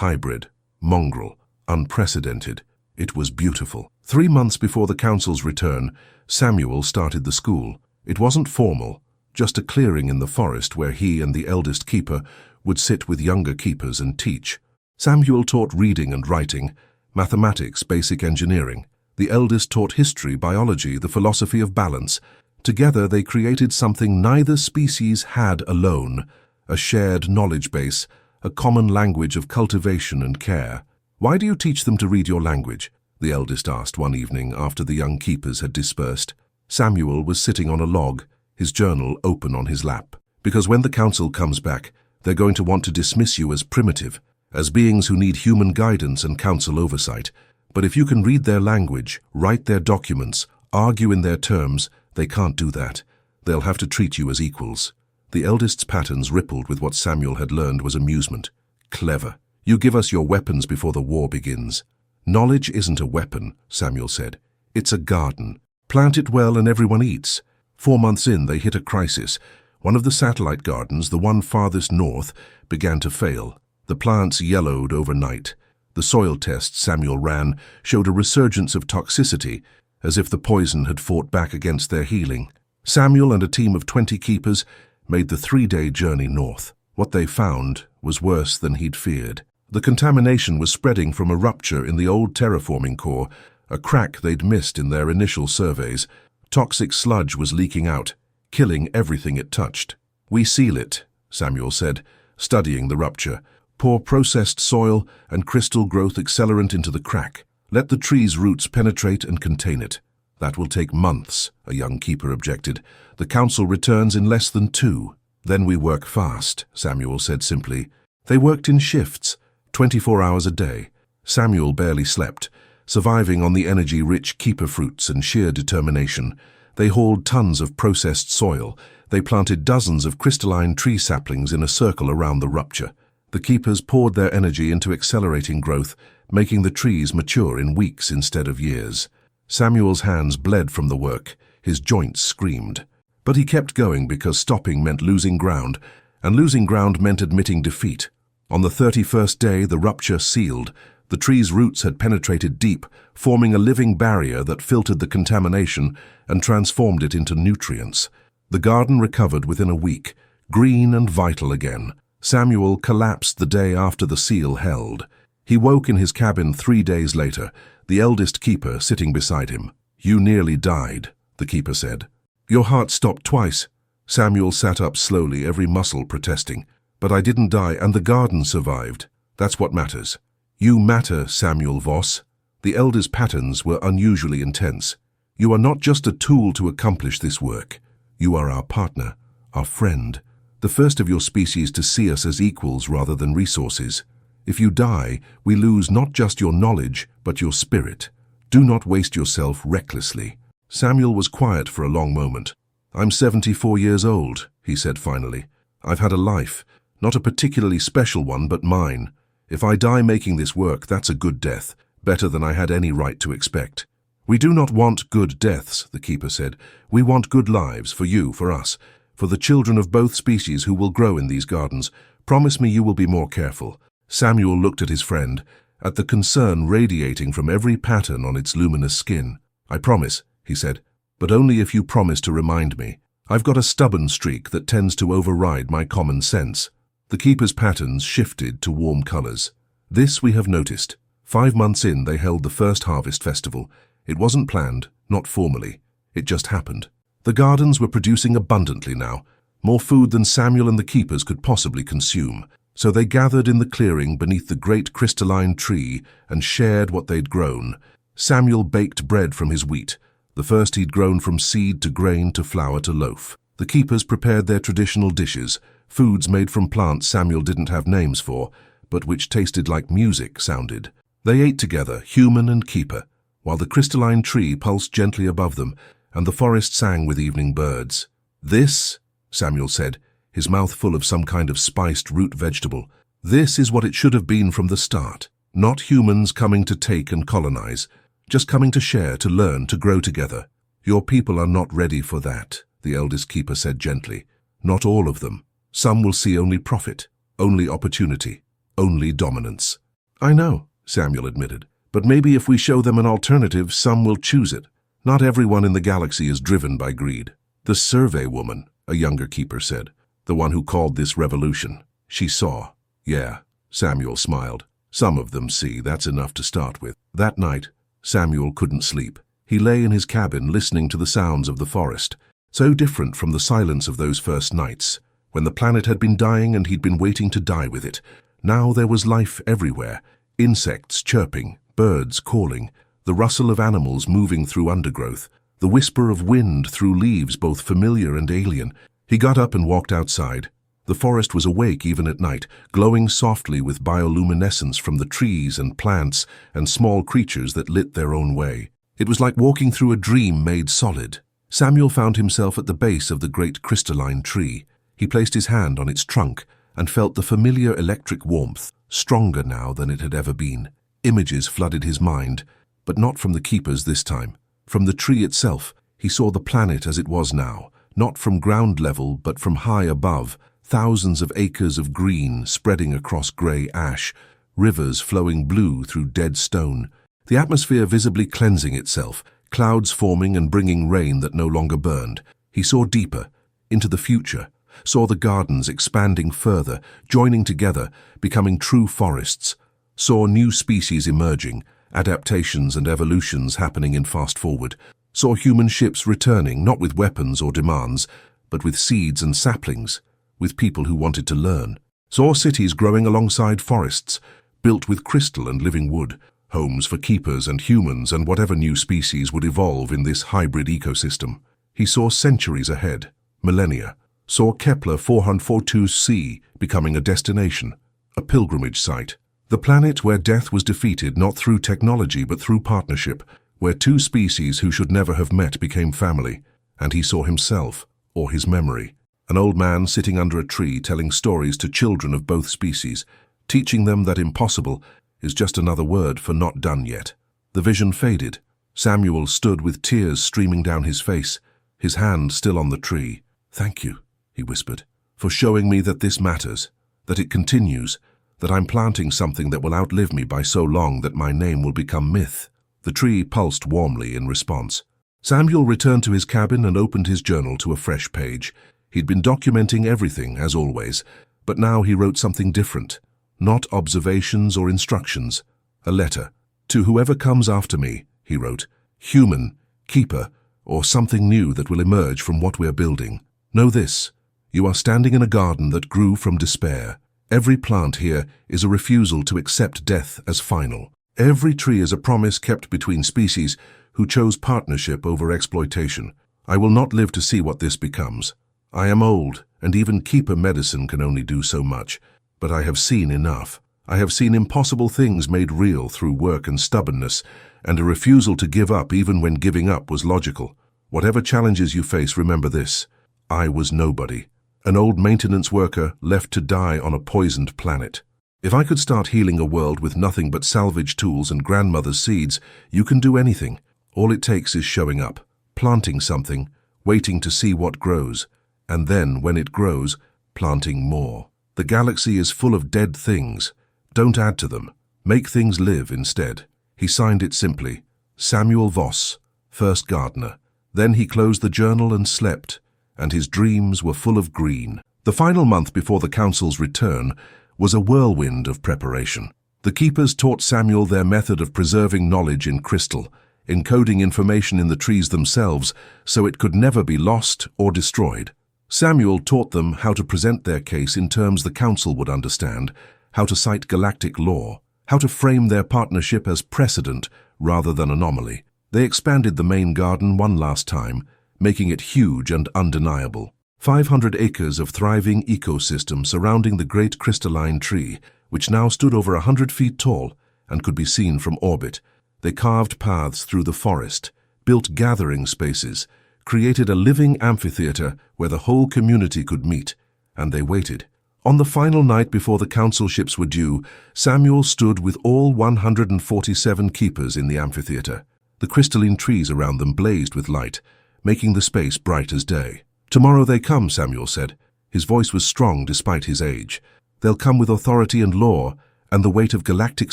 hybrid, mongrel, unprecedented. It was beautiful. 3 months before the council's return, Samuel started the school. It wasn't formal, just a clearing in the forest where he and the eldest keeper would sit with younger keepers and teach. Samuel taught reading and writing, mathematics, basic engineering. The eldest taught history, biology, the philosophy of balance. Together they created something neither species had alone, a shared knowledge base, a common language of cultivation and care. Why do you teach them to read your language? The eldest asked one evening after the young keepers had dispersed. Samuel was sitting on a log, his journal open on his lap. Because when the council comes back, they're going to want to dismiss you as primitive, as beings who need human guidance and council oversight. But if you can read their language, write their documents, argue in their terms, they can't do that. They'll have to treat you as equals. The eldest's patterns rippled with what Samuel had learned was amusement. Clever. You give us your weapons before the war begins. Knowledge isn't a weapon, Samuel said. It's a garden. Plant it well and everyone eats. 4 months in, they hit a crisis. One of the satellite gardens, the one farthest north, began to fail. The plants yellowed overnight. The soil tests Samuel ran showed a resurgence of toxicity, as if the poison had fought back against their healing. Samuel and a team of 20 keepers made the 3-day journey north. What they found was worse than he'd feared. The contamination was spreading from a rupture in the old terraforming core, a crack they'd missed in their initial surveys. Toxic sludge was leaking out, killing everything it touched. "We seal it," Samuel said, studying the rupture. "Pour processed soil and crystal growth accelerant into the crack. Let the tree's roots penetrate and contain it." "That will take months," a young keeper objected. "The council returns in less than 2. "Then we work fast," Samuel said simply. They worked in shifts, 24 hours a day. Samuel barely slept, surviving on the energy-rich keeper fruits and sheer determination. They hauled tons of processed soil. They planted dozens of crystalline tree saplings in a circle around the rupture. The keepers poured their energy into accelerating growth, making the trees mature in weeks instead of years. Samuel's hands bled from the work. His joints screamed. But he kept going because stopping meant losing ground, and losing ground meant admitting defeat. On the 31st day, the rupture sealed. The tree's roots had penetrated deep, forming a living barrier that filtered the contamination and transformed it into nutrients. The garden recovered within a week, green and vital again. Samuel collapsed the day after the seal held. He woke in his cabin 3 days later, the eldest keeper sitting beside him. "You nearly died," the keeper said. "Your heart stopped twice." Samuel sat up slowly, every muscle protesting. "But I didn't die, and the garden survived. That's what matters." "You matter, Samuel Voss." The elder's patterns were unusually intense. "You are not just a tool to accomplish this work. You are our partner, our friend, the first of your species to see us as equals rather than resources. If you die, we lose not just your knowledge, but your spirit. Do not waste yourself recklessly." Samuel was quiet for a long moment. "I'm 74 years old," he said finally. "I've had a life, not a particularly special one, but mine. If I die making this work, that's a good death, better than I had any right to expect." "We do not want good deaths," the keeper said. "We want good lives, for you, for us, for the children of both species who will grow in these gardens. Promise me you will be more careful." Samuel looked at his friend, at the concern radiating from every pattern on its luminous skin. "I promise," he said, "but only if you promise to remind me. I've got a stubborn streak that tends to override my common sense." The keeper's patterns shifted to warm colors. "This we have noticed. 5 months in, they held the first harvest festival. It wasn't planned, not formally. It just happened. The gardens were producing abundantly now, more food than Samuel and the keepers could possibly consume. So they gathered in the clearing beneath the great crystalline tree and shared what they'd grown. Samuel baked bread from his wheat, the first he'd grown from seed to grain to flour to loaf. The keepers prepared their traditional dishes, foods made from plants Samuel didn't have names for, but which tasted like music sounded. They ate together, human and keeper, while the crystalline tree pulsed gently above them, and the forest sang with evening birds. "This," Samuel said, his mouth full of some kind of spiced root vegetable, "this is what it should have been from the start. Not humans coming to take and colonize, just coming to share, to learn, to grow together. Your people are not ready for that," the eldest keeper said gently. "Not all of them. Some will see only profit, only opportunity, only dominance." "I know," Samuel admitted, "but maybe if we show them an alternative, some will choose it. Not everyone in the galaxy is driven by greed." "The survey woman," a younger keeper said, "the one who called this revolution. She saw." "Yeah," Samuel smiled. "Some of them see, that's enough to start with." That night, Samuel couldn't sleep. He lay in his cabin listening to the sounds of the forest, so different from the silence of those first nights, when the planet had been dying and he'd been waiting to die with it. Now there was life everywhere, insects chirping, birds calling, the rustle of animals moving through undergrowth, the whisper of wind through leaves both familiar and alien. He got up and walked outside. The forest was awake even at night, glowing softly with bioluminescence from the trees and plants and small creatures that lit their own way. It was like walking through a dream made solid. Samuel found himself at the base of the great crystalline tree. He placed his hand on its trunk and felt the familiar electric warmth, stronger now than it had ever been. Images flooded his mind, but not from the keepers this time. From the tree itself, he saw the planet as it was now, not from ground level but from high above, thousands of acres of green spreading across grey ash, rivers flowing blue through dead stone, the atmosphere visibly cleansing itself, clouds forming and bringing rain that no longer burned. He saw deeper, into the future, saw the gardens expanding further, joining together, becoming true forests, saw new species emerging, adaptations and evolutions happening in fast forward, saw human ships returning not with weapons or demands, but with seeds and saplings, with people who wanted to learn, saw cities growing alongside forests, built with crystal and living wood, homes for keepers and humans and whatever new species would evolve in this hybrid ecosystem. He saw centuries ahead, millennia, saw Kepler 442c becoming a destination, a pilgrimage site, the planet where death was defeated not through technology but through partnership, where two species who should never have met became family, and he saw himself, or his memory, an old man sitting under a tree telling stories to children of both species, teaching them that impossible is just another word for not done yet. The vision faded. Samuel stood with tears streaming down his face, his hand still on the tree. "Thank you," he whispered, "for showing me that this matters, that it continues, that I'm planting something that will outlive me by so long that my name will become myth." The tree pulsed warmly in response. Samuel returned to his cabin and opened his journal to a fresh page. He'd been documenting everything, as always, but now he wrote something different. Not observations or instructions. A letter. "To whoever comes after me," he wrote, "human, keeper, or something new that will emerge from what we're building. Know this, you are standing in a garden that grew from despair. Every plant here is a refusal to accept death as final. Every tree is a promise kept between species who chose partnership over exploitation. I will not live to see what this becomes. I am old, and even keeper medicine can only do so much, but I have seen enough. I have seen impossible things made real through work and stubbornness, and a refusal to give up even when giving up was logical. Whatever challenges you face, remember this. I was nobody. An old maintenance worker left to die on a poisoned planet. If I could start healing a world with nothing but salvage tools and grandmother's seeds, you can do anything. All it takes is showing up, planting something, waiting to see what grows, and then, when it grows, planting more. The galaxy is full of dead things. Don't add to them. Make things live instead." He signed it simply, Samuel Voss, 1st Gardener. Then he closed the journal and slept, and his dreams were full of green. The final month before the Council's return was a whirlwind of preparation. The keepers taught Samuel their method of preserving knowledge in crystal, encoding information in the trees themselves so it could never be lost or destroyed. Samuel taught them how to present their case in terms the Council would understand, how to cite galactic law, how to frame their partnership as precedent rather than anomaly. They expanded the main garden one last time, making it huge and undeniable. 500 acres of thriving ecosystem surrounding the great crystalline tree, which now stood over 100 feet tall and could be seen from orbit. They carved paths through the forest, built gathering spaces, created a living amphitheater where the whole community could meet, and they waited. On the final night before the Council ships were due, Samuel stood with all 147 keepers in the amphitheater. The crystalline trees around them blazed with light, making the space bright as day. "Tomorrow they come," Samuel said. His voice was strong despite his age. "They'll come with authority and law, and the weight of galactic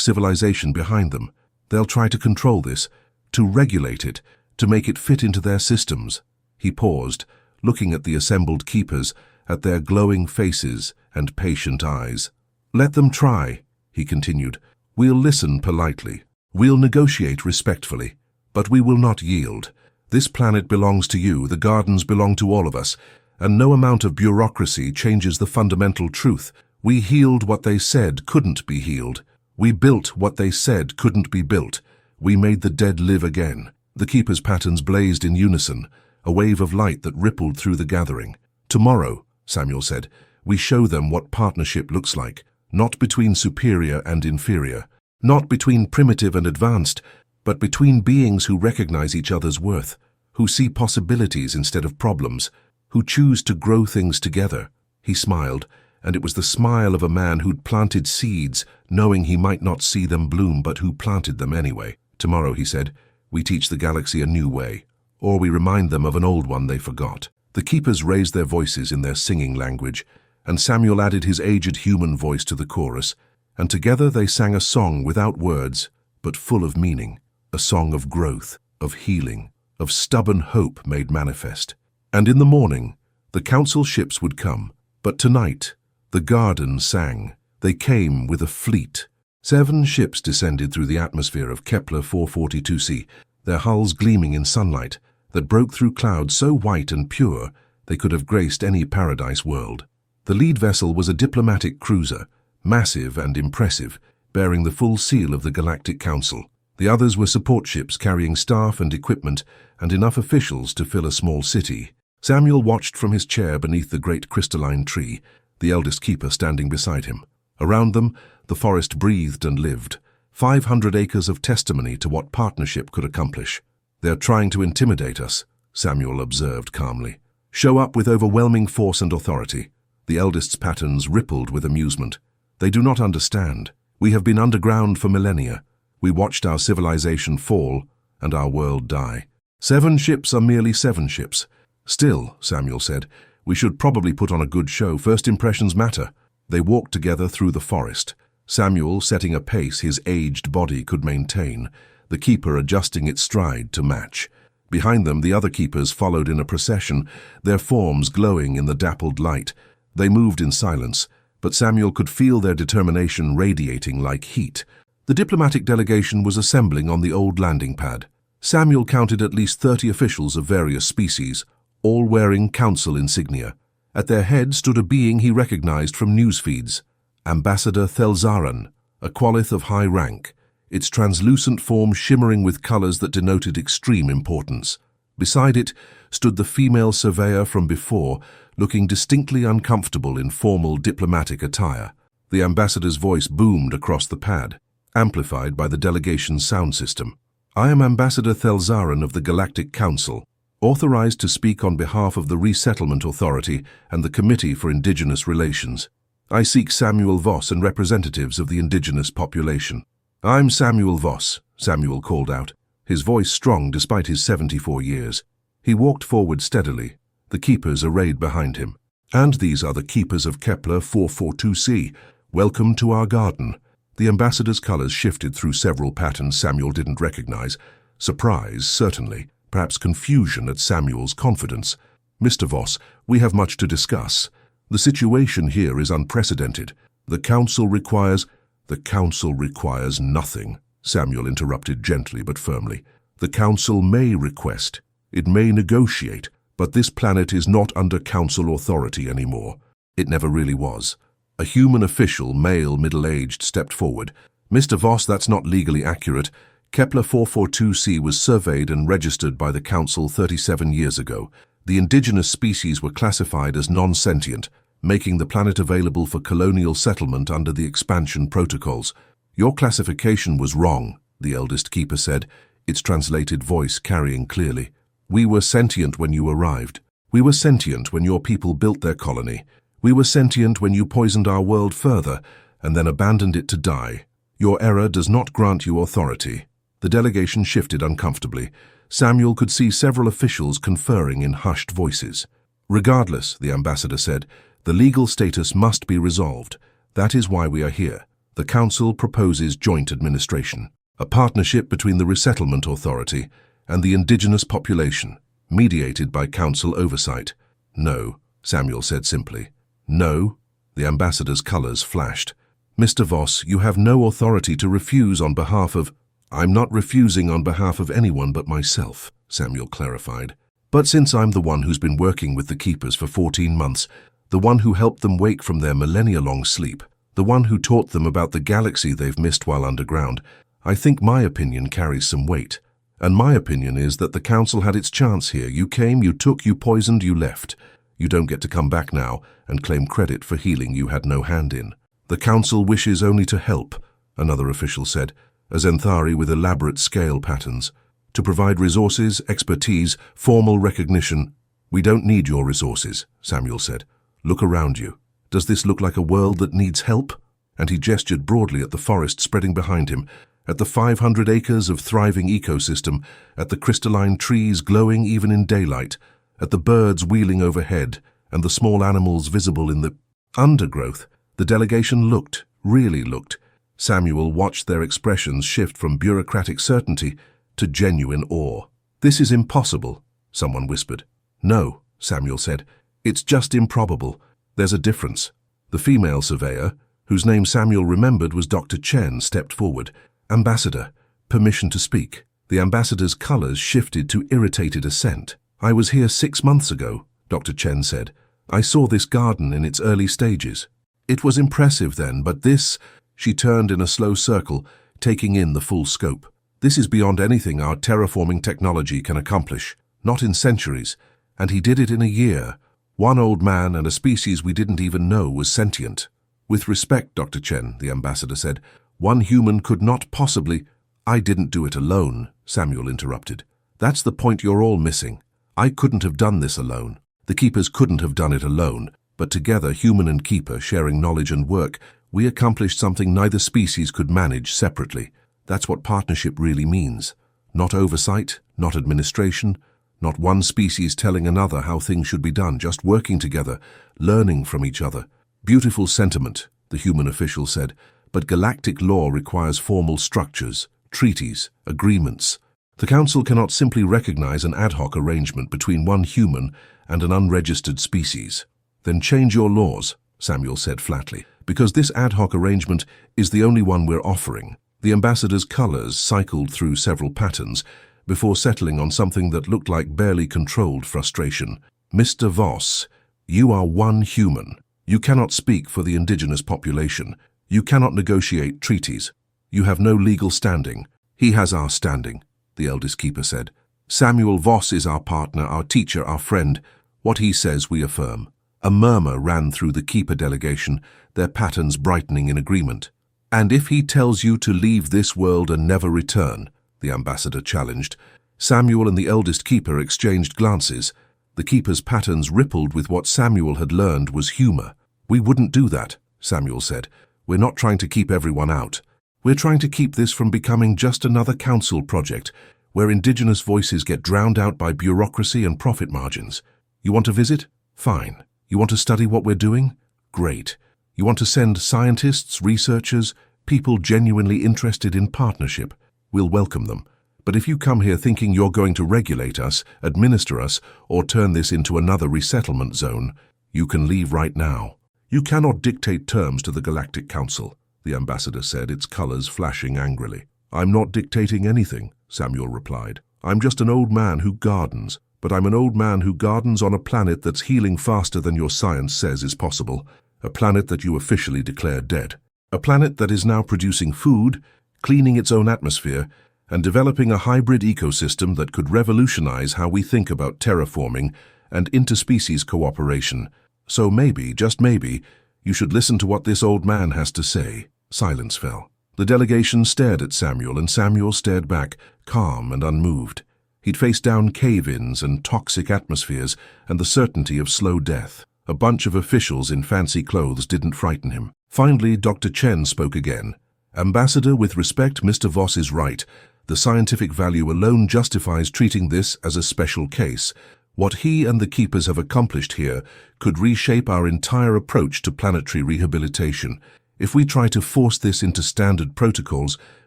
civilization behind them. They'll try to control this, to regulate it, to make it fit into their systems." He paused, looking at the assembled keepers, at their glowing faces and patient eyes. "Let them try," he continued. "We'll listen politely. We'll negotiate respectfully, but we will not yield. This planet belongs to you, the gardens belong to all of us, and no amount of bureaucracy changes the fundamental truth. We healed what they said couldn't be healed. We built what they said couldn't be built. We made the dead live again." The keepers' patterns blazed in unison, a wave of light that rippled through the gathering. "Tomorrow," Samuel said, "we show them what partnership looks like, not between superior and inferior, not between primitive and advanced, but between beings who recognize each other's worth, who see possibilities instead of problems, who choose to grow things together." He smiled, and it was the smile of a man who'd planted seeds, knowing he might not see them bloom, but who planted them anyway. "Tomorrow," he said, "we teach the galaxy a new way, or we remind them of an old one they forgot." The keepers raised their voices in their singing language, and Samuel added his aged human voice to the chorus, and together they sang a song without words, but full of meaning, a song of growth, of healing, of stubborn hope made manifest. And in the morning, the council ships would come, but tonight, the garden sang. They came with a fleet. 7 ships descended through the atmosphere of Kepler 442c, their hulls gleaming in sunlight that broke through clouds so white and pure they could have graced any paradise world. The lead vessel was a diplomatic cruiser, massive and impressive, bearing the full seal of the Galactic Council. The others were support ships carrying staff and equipment and enough officials to fill a small city. Samuel watched from his chair beneath the great crystalline tree, the eldest keeper standing beside him. Around them, the forest breathed and lived, 500 acres of testimony to what partnership could accomplish. "They're trying to intimidate us," Samuel observed calmly. "Show up with overwhelming force and authority." The eldest's patterns rippled with amusement. "They do not understand. We have been underground for millennia. We watched our civilization fall and our world die. 7 ships are merely 7 ships. Still," Samuel said, "we should probably put on a good show. First impressions matter." They walked together through the forest, Samuel setting a pace his aged body could maintain, the keeper adjusting its stride to match. Behind them, the other keepers followed in a procession, their forms glowing in the dappled light. They moved in silence, but Samuel could feel their determination radiating like heat. The diplomatic delegation was assembling on the old landing pad. Samuel counted at least 30 officials of various species, all wearing council insignia. At their head stood a being he recognized from news feeds, Ambassador Thelzaran, a qualith of high rank, its translucent form shimmering with colors that denoted extreme importance. Beside it stood the female surveyor from before, looking distinctly uncomfortable in formal diplomatic attire. The ambassador's voice boomed across the pad, amplified by the delegation's sound system. "I am Ambassador Thelzaran of the Galactic Council, authorized to speak on behalf of the Resettlement Authority and the Committee for Indigenous Relations. I seek Samuel Voss and representatives of the indigenous population." "I'm Samuel Voss," Samuel called out, his voice strong despite his 74 years. He walked forward steadily, the keepers arrayed behind him. "And these are the keepers of Kepler 442c. Welcome to our garden." The ambassador's colors shifted through several patterns Samuel didn't recognize. Surprise, certainly. Perhaps confusion at Samuel's confidence. "Mr. Voss, we have much to discuss. The situation here is unprecedented. The council requires—" "The council requires nothing," Samuel interrupted gently but firmly. "The council may request, it may negotiate, but this planet is not under council authority anymore. It never really was." A human official, male, middle-aged, stepped forward. "Mr. Voss, that's not legally accurate. Kepler 442c was surveyed and registered by the Council 37 years ago. The indigenous species were classified as non-sentient, making the planet available for colonial settlement under the expansion protocols. Your classification was wrong," the eldest keeper said, its translated voice carrying clearly. "We were sentient when you arrived. We were sentient when your people built their colony. We were sentient when you poisoned our world further and then abandoned it to die. Your error does not grant you authority." The delegation shifted uncomfortably. Samuel could see several officials conferring in hushed voices. "Regardless," the ambassador said, "the legal status must be resolved. That is why we are here. The council proposes joint administration, a partnership between the Resettlement Authority and the indigenous population, mediated by council oversight." "No," Samuel said simply. "No?" The ambassador's colors flashed. "Mr. Voss, you have no authority to refuse on behalf of—" "I'm not refusing on behalf of anyone but myself," Samuel clarified. "But since I'm the one who's been working with the keepers for 14 months, the one who helped them wake from their millennia-long sleep, the one who taught them about the galaxy they've missed while underground, I think my opinion carries some weight. And my opinion is that the council had its chance here. You came, you took, you poisoned, you left. You don't get to come back now and claim credit for healing you had no hand in." "The council wishes only to help," another official said, a Zenthari with elaborate scale patterns, "to provide resources, expertise, formal recognition." "We don't need your resources," Samuel said. "Look around you. Does this look like a world that needs help?" And he gestured broadly at the forest spreading behind him, at the 500 acres of thriving ecosystem, at the crystalline trees glowing even in daylight, at the birds wheeling overhead, and the small animals visible in the undergrowth. The delegation looked, really looked, Samuel watched their expressions shift from bureaucratic certainty to genuine awe. "This is impossible," someone whispered. "No," Samuel said. "It's just improbable. There's a difference." The female surveyor, whose name Samuel remembered was Dr. Chen, stepped forward. "Ambassador, permission to speak." The ambassador's colors shifted to irritated assent. "I was here 6 months ago," Dr. Chen said. "I saw this garden in its early stages. It was impressive then, but this—" She turned in a slow circle, taking in the full scope. "This is beyond anything our terraforming technology can accomplish. Not in centuries. And he did it in a year. One old man and a species we didn't even know was sentient." "With respect, Dr. Chen," the ambassador said, "one human could not possibly—" "I didn't do it alone," Samuel interrupted. "That's the point you're all missing. I couldn't have done this alone. The Keepers couldn't have done it alone, but together, human and Keeper, sharing knowledge and work, we accomplished something neither species could manage separately. That's what partnership really means. Not oversight, not administration, not one species telling another how things should be done, just working together, learning from each other." "Beautiful sentiment," the human official said, "but galactic law requires formal structures, treaties, agreements. The Council cannot simply recognize an ad hoc arrangement between one human and an unregistered species." "Then change your laws," Samuel said flatly, "because this ad hoc arrangement is the only one we're offering." The ambassador's colors cycled through several patterns before settling on something that looked like barely controlled frustration. "Mr. Voss, you are one human. You cannot speak for the indigenous population. You cannot negotiate treaties. You have no legal standing." "He has our standing," the eldest Keeper said. "Samuel Voss is our partner, our teacher, our friend. What he says we affirm." A murmur ran through the Keeper delegation, their patterns brightening in agreement. "And if he tells you to leave this world and never return?" the ambassador challenged. Samuel and the eldest Keeper exchanged glances. The Keeper's patterns rippled with what Samuel had learned was humor. "We wouldn't do that," Samuel said. "We're not trying to keep everyone out. We're trying to keep this from becoming just another council project where indigenous voices get drowned out by bureaucracy and profit margins. You want to visit? Fine. You want to study what we're doing? Great. You want to send scientists, researchers, people genuinely interested in partnership? We'll welcome them. But if you come here thinking you're going to regulate us, administer us, or turn this into another resettlement zone, you can leave right now." "You cannot dictate terms to the Galactic Council," the ambassador said, its colors flashing angrily. "I'm not dictating anything," Samuel replied. "I'm just an old man who gardens. But I'm an old man who gardens on a planet that's healing faster than your science says is possible. A planet that you officially declare dead. A planet that is now producing food, cleaning its own atmosphere, and developing a hybrid ecosystem that could revolutionize how we think about terraforming and interspecies cooperation. So maybe, just maybe, you should listen to what this old man has to say." Silence fell. The delegation stared at Samuel, and Samuel stared back, calm and unmoved. He'd faced down cave-ins and toxic atmospheres and the certainty of slow death. A bunch of officials in fancy clothes didn't frighten him. Finally, Dr. Chen spoke again. "Ambassador, with respect, Mr. Voss is right. The scientific value alone justifies treating this as a special case. What he and the Keepers have accomplished here could reshape our entire approach to planetary rehabilitation. If we try to force this into standard protocols,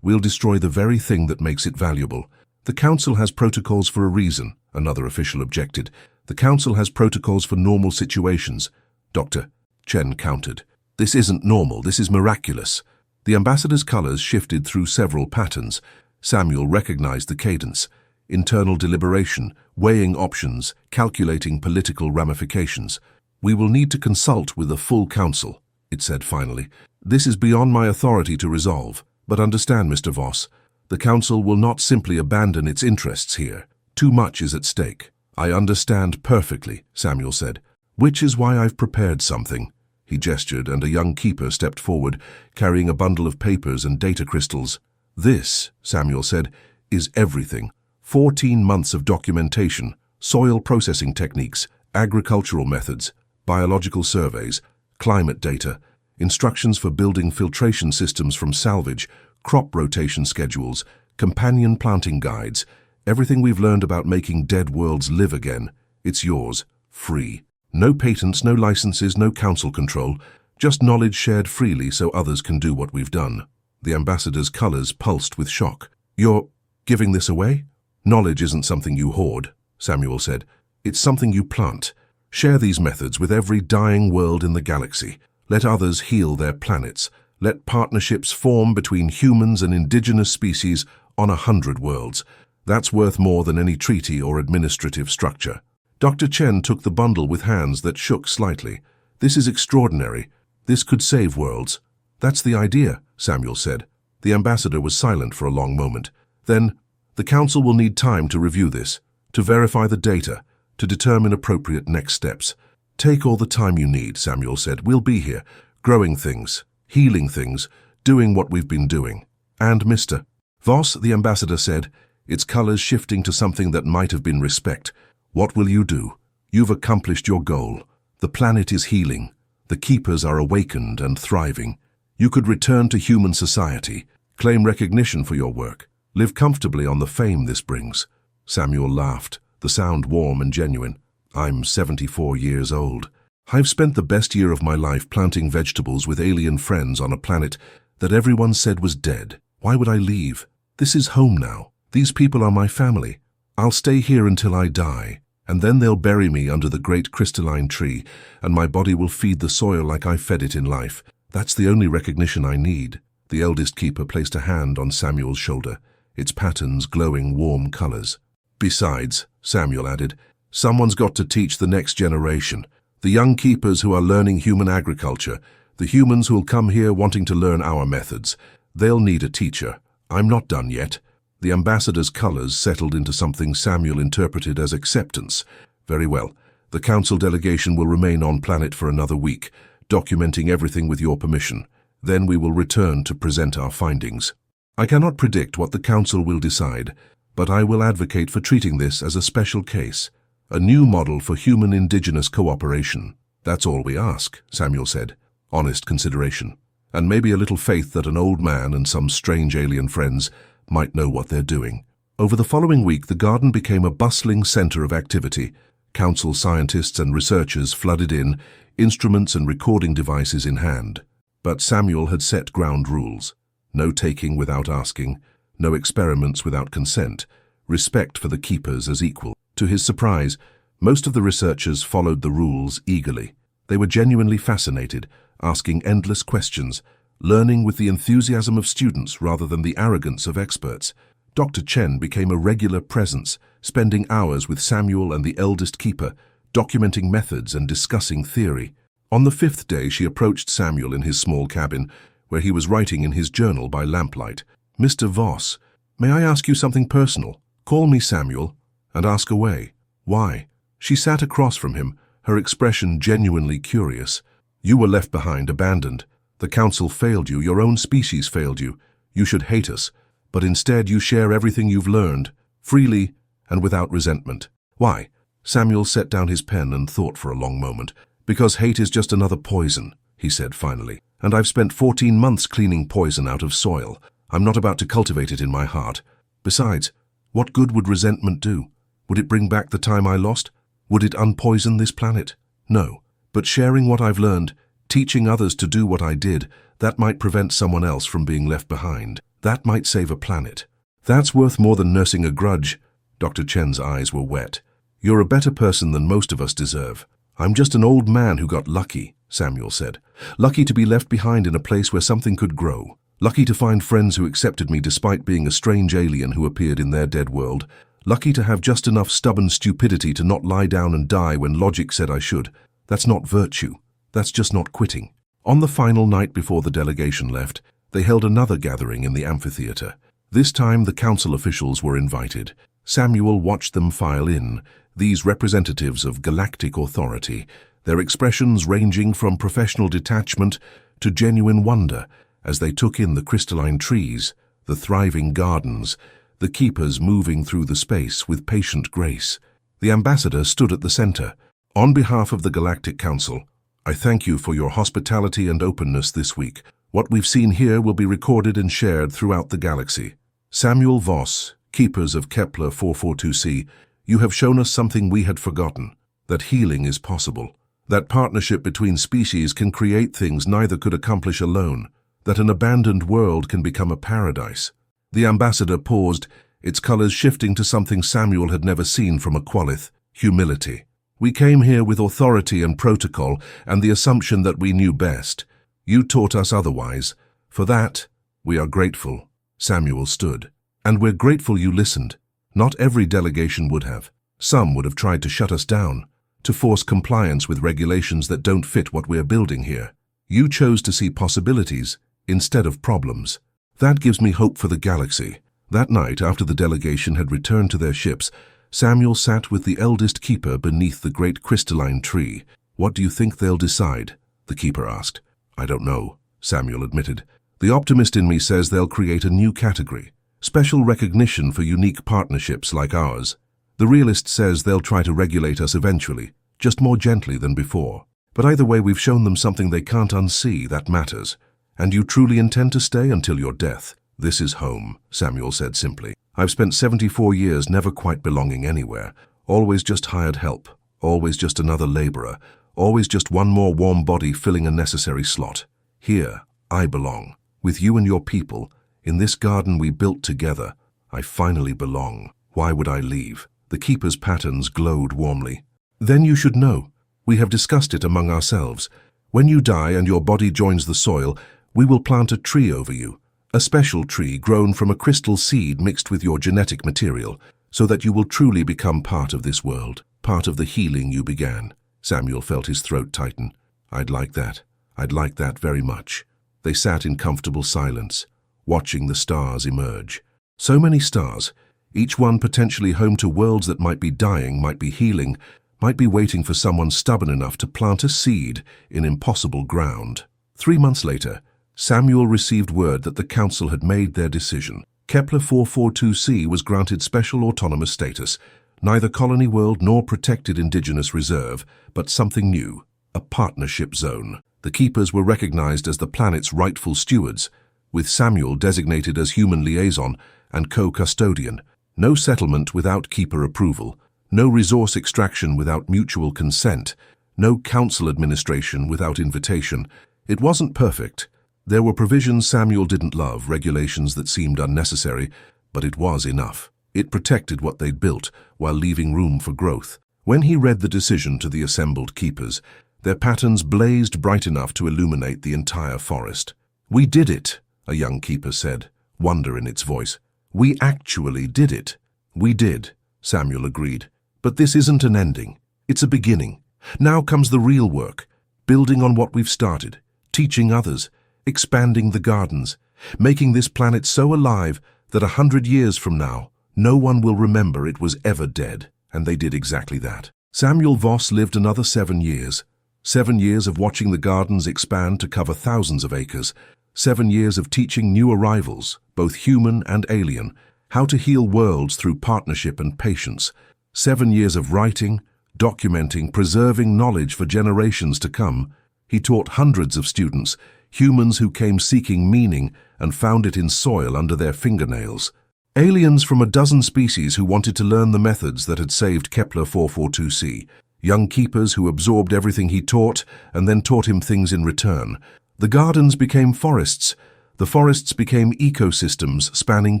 we'll destroy the very thing that makes it valuable." "The Council has protocols for a reason," another official objected. "The Council has protocols for normal situations." Dr. Chen countered. "This isn't normal, this is miraculous." The ambassador's colors shifted through several patterns. Samuel recognized the cadence. Internal deliberation, weighing options, calculating political ramifications. "We will need to consult with the full Council," it said finally. "This is beyond my authority to resolve. But understand, Mr. Voss, the Council will not simply abandon its interests here. Too much is at stake." "I understand perfectly," Samuel said. "Which is why I've prepared something." He gestured, and a young Keeper stepped forward, carrying a bundle of papers and data crystals. "This," Samuel said, "is everything. 14 months of documentation, soil processing techniques, agricultural methods, biological surveys, climate data, instructions for building filtration systems from salvage, crop rotation schedules, companion planting guides, everything we've learned about making dead worlds live again. It's yours, free. No patents, no licenses, no council control, just knowledge shared freely so others can do what we've done." The ambassador's colors pulsed with shock. "You're giving this away?" "Knowledge isn't something you hoard," Samuel said. "It's something you plant. Share these methods with every dying world in the galaxy. Let others heal their planets. Let partnerships form between humans and indigenous species on 100 worlds. That's worth more than any treaty or administrative structure." Dr. Chen took the bundle with hands that shook slightly. "This is extraordinary. This could save worlds." "That's the idea," Samuel said. The ambassador was silent for a long moment. Then, "The Council will need time to review this, to verify the data, to determine appropriate next steps." "Take all the time you need," Samuel said. "We'll be here, growing things, healing things, doing what we've been doing." "And Mr. Voss," the ambassador said, its colors shifting to something that might have been respect, "what will you do? You've accomplished your goal. The planet is healing. The keepers are awakened and thriving. You could return to human society, claim recognition for your work, live comfortably on the fame this brings." Samuel laughed, the sound warm and genuine. "I'm 74 years old. I've spent the best year of my life planting vegetables with alien friends on a planet that everyone said was dead. Why would I leave? This is home now. These people are my family. I'll stay here until I die, and then they'll bury me under the great crystalline tree, and my body will feed the soil like I fed it in life. That's the only recognition I need." The eldest keeper placed a hand on Samuel's shoulder, its patterns glowing warm colors. "Besides," Samuel added, "someone's got to teach the next generation. The young keepers who are learning human agriculture, the humans who'll come here wanting to learn our methods. They'll need a teacher. I'm not done yet." The ambassador's colors settled into something Samuel interpreted as acceptance. "Very well. The council delegation will remain on planet for another week, documenting everything with your permission. Then we will return to present our findings. I cannot predict what the council will decide, but I will advocate for treating this as a special case, a new model for human-indigenous cooperation. That's all we ask," Samuel said. "Honest consideration, and maybe a little faith that an old man and some strange alien friends might know what they're doing." Over the following week, the garden became a bustling center of activity. Council scientists and researchers flooded in, instruments and recording devices in hand. But Samuel had set ground rules. No taking without asking, no experiments without consent, respect for the keepers as equal. To his surprise, most of the researchers followed the rules eagerly. They were genuinely fascinated, asking endless questions, learning with the enthusiasm of students rather than the arrogance of experts. Dr. Chen became a regular presence, spending hours with Samuel and the eldest keeper, documenting methods and discussing theory. On the 5th day, she approached Samuel in his small cabin, where he was writing in his journal by lamplight. "Mr. Voss, may I ask you something personal? Call me Samuel, and ask away." "Why?" She sat across from him, her expression genuinely curious. "You were left behind, abandoned. The council failed you, your own species failed you. You should hate us, but instead you share everything you've learned, freely and without resentment." "Why?" Samuel set down his pen and thought for a long moment. "Because hate is just another poison," he said finally. "And I've spent 14 months cleaning poison out of soil. I'm not about to cultivate it in my heart. Besides, what good would resentment do? Would it bring back the time I lost? Would it unpoison this planet? No. But sharing what I've learned, teaching others to do what I did, that might prevent someone else from being left behind. That might save a planet. That's worth more than nursing a grudge." Dr. Chen's eyes were wet. "You're a better person than most of us deserve." "I'm just an old man who got lucky," Samuel said. "Lucky to be left behind in a place where something could grow. Lucky to find friends who accepted me despite being a strange alien who appeared in their dead world. Lucky to have just enough stubborn stupidity to not lie down and die when logic said I should. That's not virtue. That's just not quitting." On the final night before the delegation left, they held another gathering in the amphitheater. This time the council officials were invited. Samuel watched them file in, these representatives of galactic authority, their expressions ranging from professional detachment to genuine wonder as they took in the crystalline trees, the thriving gardens, the keepers moving through the space with patient grace. The ambassador stood at the center. "On behalf of the Galactic Council, I thank you for your hospitality and openness this week. What we've seen here will be recorded and shared throughout the galaxy. Samuel Voss, keepers of Kepler 442c, you have shown us something we had forgotten, that healing is possible, that partnership between species can create things neither could accomplish alone, that an abandoned world can become a paradise. The ambassador paused, its colors shifting to something Samuel had never seen from a Qualith: humility. We came here with authority and protocol and the assumption that we knew best. You taught us otherwise. For that, we are grateful. Samuel stood. And we're grateful you listened. Not every delegation would have. Some would have tried to shut us down, to force compliance with regulations that don't fit what we're building here. You chose to see possibilities instead of problems. That gives me hope for the galaxy. That night, after the delegation had returned to their ships, Samuel sat with the eldest keeper beneath the great crystalline tree. What do you think they'll decide? The keeper asked. I don't know, Samuel admitted. The optimist in me says they'll create a new category, special recognition for unique partnerships like ours. The realist says they'll try to regulate us eventually, just more gently than before. But either way, we've shown them something they can't unsee. That matters. And you truly intend to stay until your death? This is home, Samuel said simply. I've spent 74 years never quite belonging anywhere, always just hired help, always just another laborer, always just one more warm body filling a necessary slot. Here, I belong, with you and your people, in this garden we built together. I finally belong. Why would I leave? The keeper's patterns glowed warmly. Then you should know. We have discussed it among ourselves. When you die and your body joins the soil, we will plant a tree over you. A special tree grown from a crystal seed mixed with your genetic material, so that you will truly become part of this world, part of the healing you began. Samuel felt his throat tighten. I'd like that. I'd like that very much. They sat in comfortable silence, watching the stars emerge. So many stars, each one potentially home to worlds that might be dying, might be healing, might be waiting for someone stubborn enough to plant a seed in impossible ground. 3 months later, Samuel received word that the Council had made their decision. Kepler 442c was granted special autonomous status, neither colony world nor protected indigenous reserve, but something new, a partnership zone. The keepers were recognized as the planet's rightful stewards, with Samuel designated as human liaison and co-custodian. No settlement without keeper approval, no resource extraction without mutual consent, no council administration without invitation. It wasn't perfect. There were provisions Samuel didn't love, regulations that seemed unnecessary, but it was enough. It protected what they'd built while leaving room for growth. When he read the decision to the assembled keepers, their patterns blazed bright enough to illuminate the entire forest. We did it, a young keeper said, wonder in its voice. We actually did it. We did, Samuel agreed. But this isn't an ending. It's a beginning. Now comes the real work, building on what we've started, teaching others, expanding the gardens, making this planet so alive that 100 years from now, no one will remember it was ever dead. And they did exactly that. Samuel Voss lived another 7 years. 7 years of watching the gardens expand to cover thousands of acres. 7 years of teaching new arrivals, both human and alien, how to heal worlds through partnership and patience. 7 years of writing, documenting, preserving knowledge for generations to come. He taught hundreds of students, humans who came seeking meaning and found it in soil under their fingernails. Aliens from a dozen species who wanted to learn the methods that had saved Kepler 442c. Young keepers who absorbed everything he taught and then taught him things in return. The gardens became forests. The forests became ecosystems spanning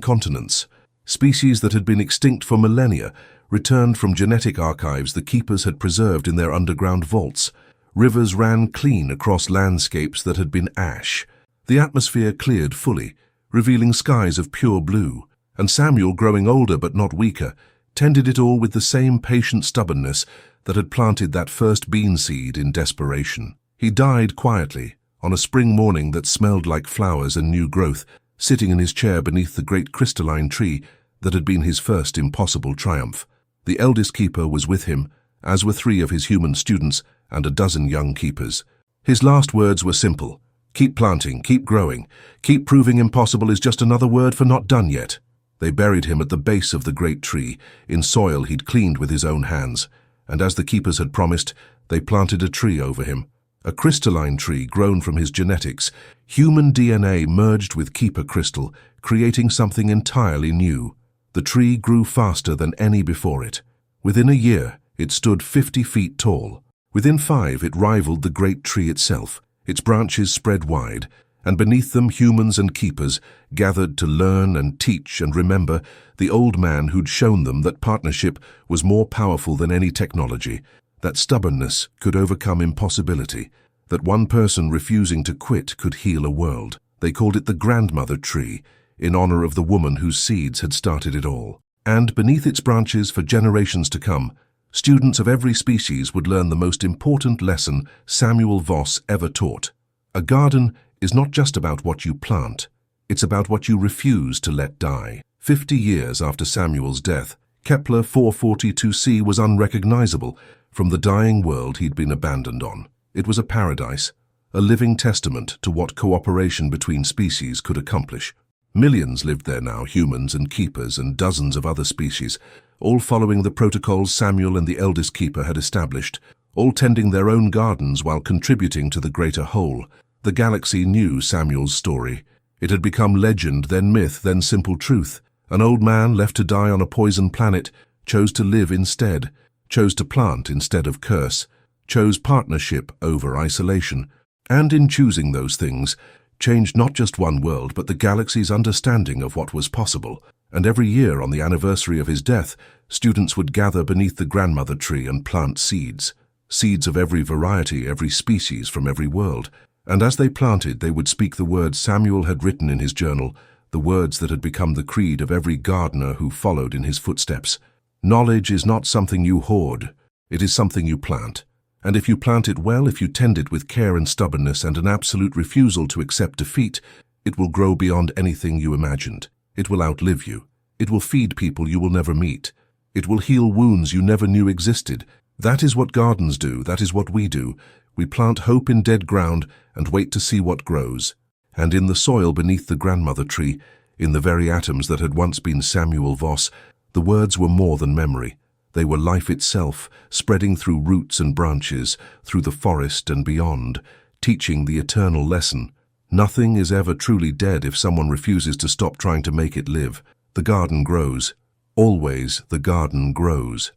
continents. Species that had been extinct for millennia returned from genetic archives the keepers had preserved in their underground vaults. Rivers ran clean across landscapes that had been ash. The atmosphere cleared fully, revealing skies of pure blue. And Samuel, growing older but not weaker, tended it all with the same patient stubbornness that had planted that first bean seed in desperation. He died quietly, on a spring morning that smelled like flowers and new growth, sitting in his chair beneath the great crystalline tree that had been his first impossible triumph. The eldest keeper was with him, as were 3 of his human students and a dozen young keepers. His last words were simple. Keep planting, keep growing, keep proving impossible is just another word for not done yet. They buried him at the base of the great tree, in soil he'd cleaned with his own hands, and as the keepers had promised, they planted a tree over him. A crystalline tree grown from his genetics, human DNA merged with keeper crystal, creating something entirely new. The tree grew faster than any before it. Within a year, it stood 50 feet tall. Within 5, it rivaled the great tree itself. Its branches spread wide, and beneath them humans and keepers gathered to learn and teach and remember the old man who'd shown them that partnership was more powerful than any technology, that stubbornness could overcome impossibility, that one person refusing to quit could heal a world. They called it the grandmother tree, in honor of the woman whose seeds had started it all. And beneath its branches for generations to come, students of every species would learn the most important lesson Samuel Voss ever taught. A garden is not just about what you plant, it's about what you refuse to let die. 50 years after Samuel's death, Kepler 442c was unrecognizable from the dying world he'd been abandoned on. It was a paradise, a living testament to what cooperation between species could accomplish. Millions lived there now, humans and keepers and dozens of other species, all following the protocols Samuel and the eldest keeper had established, all tending their own gardens while contributing to the greater whole. The galaxy knew Samuel's story. It had become legend, then myth, then simple truth. An old man left to die on a poisoned planet chose to live instead, chose to plant instead of curse, chose partnership over isolation, and in choosing those things, changed not just one world but the galaxy's understanding of what was possible. And every year on the anniversary of his death, students would gather beneath the grandmother tree and plant seeds, seeds of every variety, every species from every world. And as they planted, they would speak the words Samuel had written in his journal, the words that had become the creed of every gardener who followed in his footsteps. Knowledge is not something you hoard, it is something you plant. And if you plant it well, if you tend it with care and stubbornness and an absolute refusal to accept defeat, it will grow beyond anything you imagined. It will outlive you. It will feed people you will never meet. It will heal wounds you never knew existed. That is what gardens do. That is what we do. We plant hope in dead ground and wait to see what grows. And in the soil beneath the grandmother tree, in the very atoms that had once been Samuel Voss, the words were more than memory. They were life itself, spreading through roots and branches, through the forest and beyond, teaching the eternal lesson. Nothing is ever truly dead if someone refuses to stop trying to make it live. The garden grows. Always the garden grows.